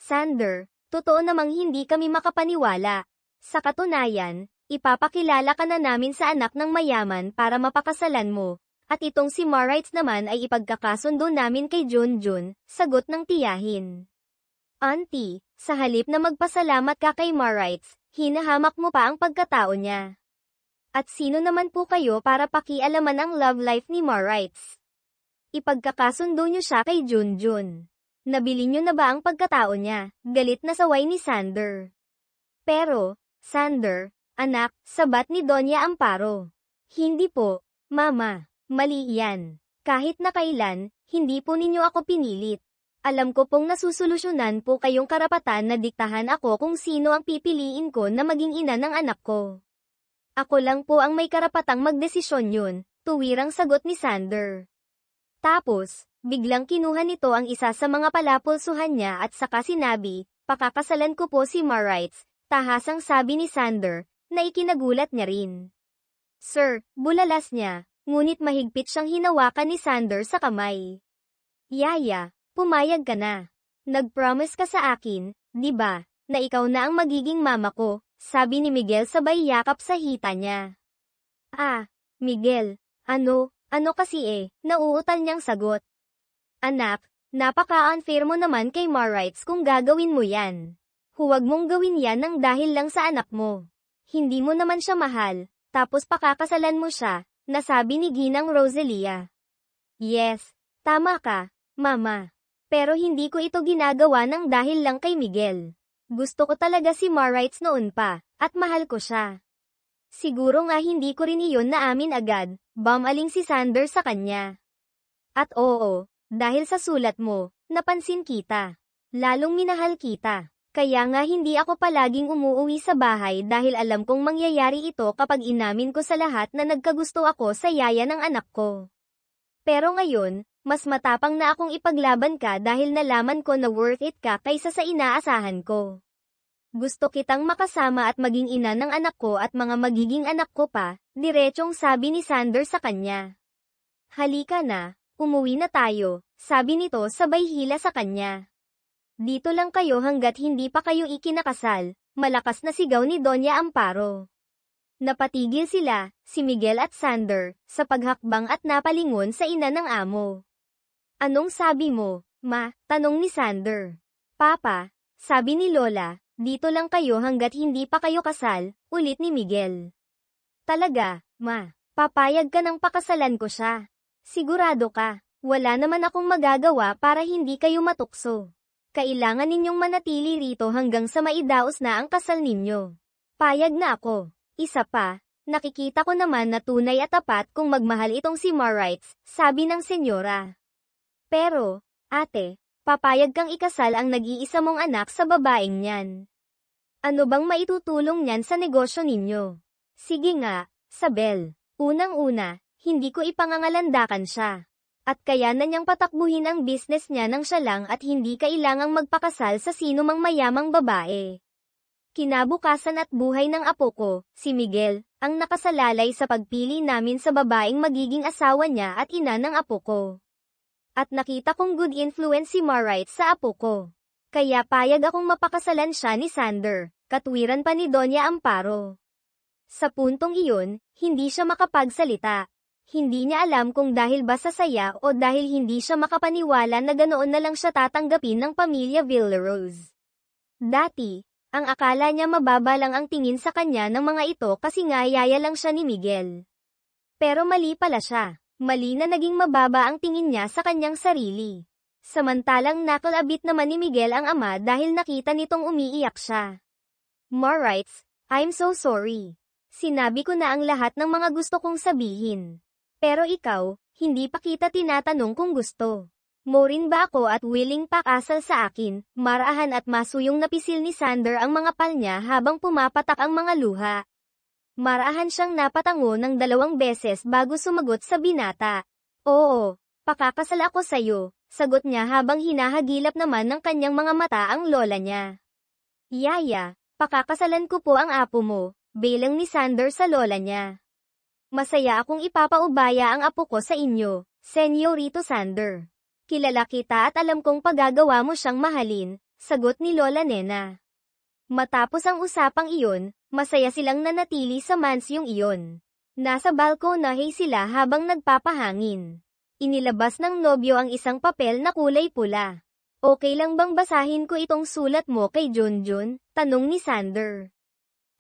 Sander, totoo namang hindi kami makapaniwala. Sa katunayan, ipapakilala ka na namin sa anak ng mayaman para mapakasalan mo, at itong si Marites naman ay ipagkakasundo namin kay Junjun, sagot ng tiyahin. Auntie, sa halip na magpasalamat ka kay Marites, hinahamak mo pa ang pagkatao niya. At sino naman po kayo para pakialaman ang love life ni Marites? Ipagkakasundo niyo siya kay Junjun. Nabili niyo na ba ang pagkatao niya? Galit na saway ni Sander. Pero, Sander, anak, sabat ni Doña Amparo. Hindi po, Mama, mali yan. Kahit na kailan, hindi po ninyo ako pinilit. Alam ko pong nasusolusyonan po kayong karapatan na diktahan ako kung sino ang pipiliin ko na maging ina ng anak ko. Ako lang po ang may karapatang magdesisyon yun, tuwirang sagot ni Sander. Tapos, biglang kinuha nito ang isa sa mga palapulsuhan niya at saka sinabi, pakakasalan ko po si Marites, tahasang sabi ni Sander, na ikinagulat niya rin. Sir, bulalas niya, ngunit mahigpit siyang hinawakan ni Sander sa kamay. Yaya, pumayag ka na. Nag-promise ka sa akin, di ba, na ikaw na ang magiging mama ko, sabi ni Miguel sabay yakap sa hita niya. Miguel, ano kasi nauutal niyang sagot. Anak, napaka-unfair mo naman kay Marites kung gagawin mo yan. Huwag mong gawin yan ng dahil lang sa anak mo. Hindi mo naman siya mahal, tapos pakakasalan mo siya, nasabi ni Ginang Rosalia. Yes, tama ka, Mama. Pero hindi ko ito ginagawa ng dahil lang kay Miguel. Gusto ko talaga si Marites noon pa, at mahal ko siya. Siguro nga hindi ko rin iyon naamin agad, bumaling si Sander sa kanya. At oo, dahil sa sulat mo, napansin kita. Lalong minahal kita. Kaya nga hindi ako palaging umuuwi sa bahay dahil alam kong mangyayari ito kapag inamin ko sa lahat na nagkagusto ako sa yaya ng anak ko. Pero ngayon, mas matapang na akong ipaglaban ka dahil nalaman ko na worth it ka kaysa sa inaasahan ko. Gusto kitang makasama at maging ina ng anak ko at mga magiging anak ko pa, diretsong sabi ni Sander sa kanya. Halika na, umuwi na tayo, sabi nito sabay hila sa kanya. Dito lang kayo hanggat hindi pa kayo ikinakasal, malakas na sigaw ni Doña Amparo. Napatigil sila, si Miguel at Sander, sa paghakbang at napalingon sa ina ng amo. Anong sabi mo, Ma? Tanong ni Sander. Papa, sabi ni Lola, dito lang kayo hanggat hindi pa kayo kasal, ulit ni Miguel. Talaga, Ma, papayag ka ng pakasalan ko siya. Sigurado ka, wala naman akong magagawa para hindi kayo matukso. Kailangan ninyong manatili rito hanggang sa maidaos na ang kasal ninyo. Payag na ako. Isa pa, nakikita ko naman na tunay at tapat kung magmahal itong si Marites, sabi ng senyora. Pero, ate, papayag kang ikasal ang nag-iisa mong anak sa babaeng niyan. Ano bang maitutulong niyan sa negosyo ninyo? Sige nga, Sabel. Unang-una, hindi ko ipangangalandakan siya. At kaya na niyang patakbuhin ang business niya nang siya lang at hindi kailangang magpakasal sa sino mang mayamang babae. Kinabukasan at buhay ng apo ko, si Miguel, ang nakasalalay sa pagpili namin sa babaeng magiging asawa niya at ina ng apo ko. At nakita kong good influence si Marites sa apo ko. Kaya payag akong mapakasalan siya ni Sander, katwiran pa ni Doña Amparo. Sa puntong iyon, hindi siya makapagsalita. Hindi niya alam kung dahil ba sa saya o dahil hindi siya makapaniwala na ganoon na lang siya tatanggapin ng pamilya Villarose. Dati, ang akala niya mababa lang ang tingin sa kanya ng mga ito kasi nga yaya lang siya ni Miguel. Pero mali pala siya. Mali na naging mababa ang tingin niya sa kanyang sarili. Samantalang nakalabit naman ni Miguel ang ama dahil nakita nitong umiiyak siya. Mar writes, I'm so sorry. Sinabi ko na ang lahat ng mga gusto kong sabihin. Pero ikaw, hindi pa kita tinatanong kung gusto mo rin ba ako at willing pakasal sa akin. Marahan at masuyong napisil ni Sander ang mga pal niya habang pumapatak ang mga luha. Marahan siyang napatango ng 2 beses bago sumagot sa binata. Oo, pakakasal ako sa'yo, sagot niya habang hinahagilap naman ng kanyang mga mata ang lola niya. Yaya, pakakasalan ko po ang apo mo, bilang ni Sander sa lola niya. Masaya akong ipapaubaya ang apo ko sa inyo, Senyorito Sander. Kilala kita at alam kong pagagawa mo siyang mahalin, sagot ni Lola Nena. Matapos ang usapang iyon, masaya silang nanatili sa mansyong iyon. Nasa balkonahe sila habang nagpapahangin. Inilabas ng nobyo ang isang papel na kulay pula. Okay lang bang basahin ko itong sulat mo kay Junjun? Tanong ni Sander.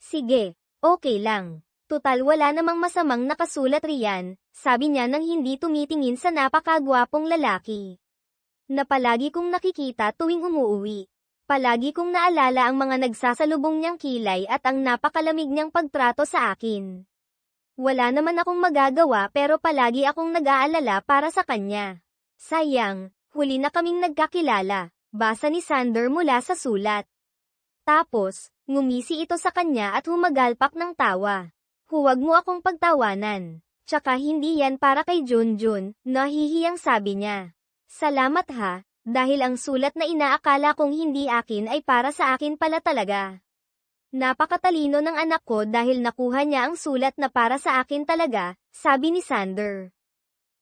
Sige, okay lang. Tutal wala namang masamang nakasulat riyan, sabi niya nang hindi tumitingin sa napakagwapong lalaki na palagi kong nakikita tuwing umuuwi. Palagi kong naalala ang mga nagsasalubong niyang kilay at ang napakalamig niyang pagtrato sa akin. Wala naman akong magagawa pero palagi akong nag-aalala para sa kanya. Sayang, huli na kaming nagkakilala, basa ni Sander mula sa sulat. Tapos, ngumisi ito sa kanya at humagalpak ng tawa. Huwag mo akong pagtawanan. Tsaka hindi yan para kay Junjun, nahihiyang sabi niya. Salamat ha, dahil ang sulat na inaakala kong hindi akin ay para sa akin pala talaga. Napakatalino ng anak ko dahil nakuha niya ang sulat na para sa akin talaga, sabi ni Sander.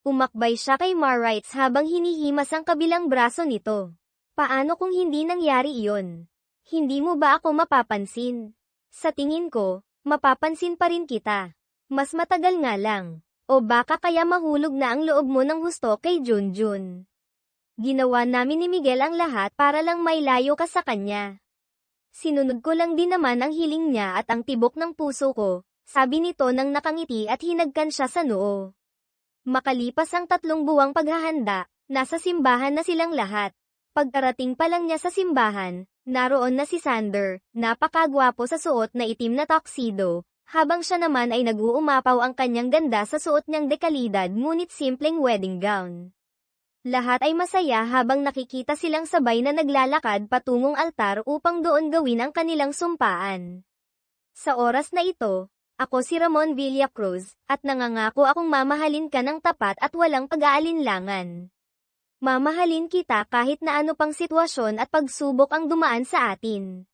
Umakbay siya kay Marites habang hinihimas ang kabilang braso nito. Paano kung hindi nangyari iyon? Hindi mo ba ako mapapansin? Sa tingin ko, mapapansin pa rin kita. Mas matagal nga lang. O baka kaya mahulog na ang loob mo ng husto kay Junjun. Ginawa namin ni Miguel ang lahat para lang may layo ka sa kanya. Sinunod ko lang din naman ang hiling niya at ang tibok ng puso ko, sabi nito nang nakangiti at hinagkan siya sa noo. Makalipas ang 3 buwang paghahanda, nasa simbahan na silang lahat. Pagkarating pa lang niya sa simbahan, naroon na si Sander, napakagwapo sa suot na itim na tuxedo, habang siya naman ay nag-uumapaw ang kanyang ganda sa suot niyang dekalidad ngunit simpleng wedding gown. Lahat ay masaya habang nakikita silang sabay na naglalakad patungong altar upang doon gawin ang kanilang sumpaan. Sa oras na ito, ako si Ramon Villacruz, at nangangako akong mamahalin ka ng tapat at walang pag-aalinlangan. Mamahalin kita kahit na ano pang sitwasyon at pagsubok ang dumaan sa atin.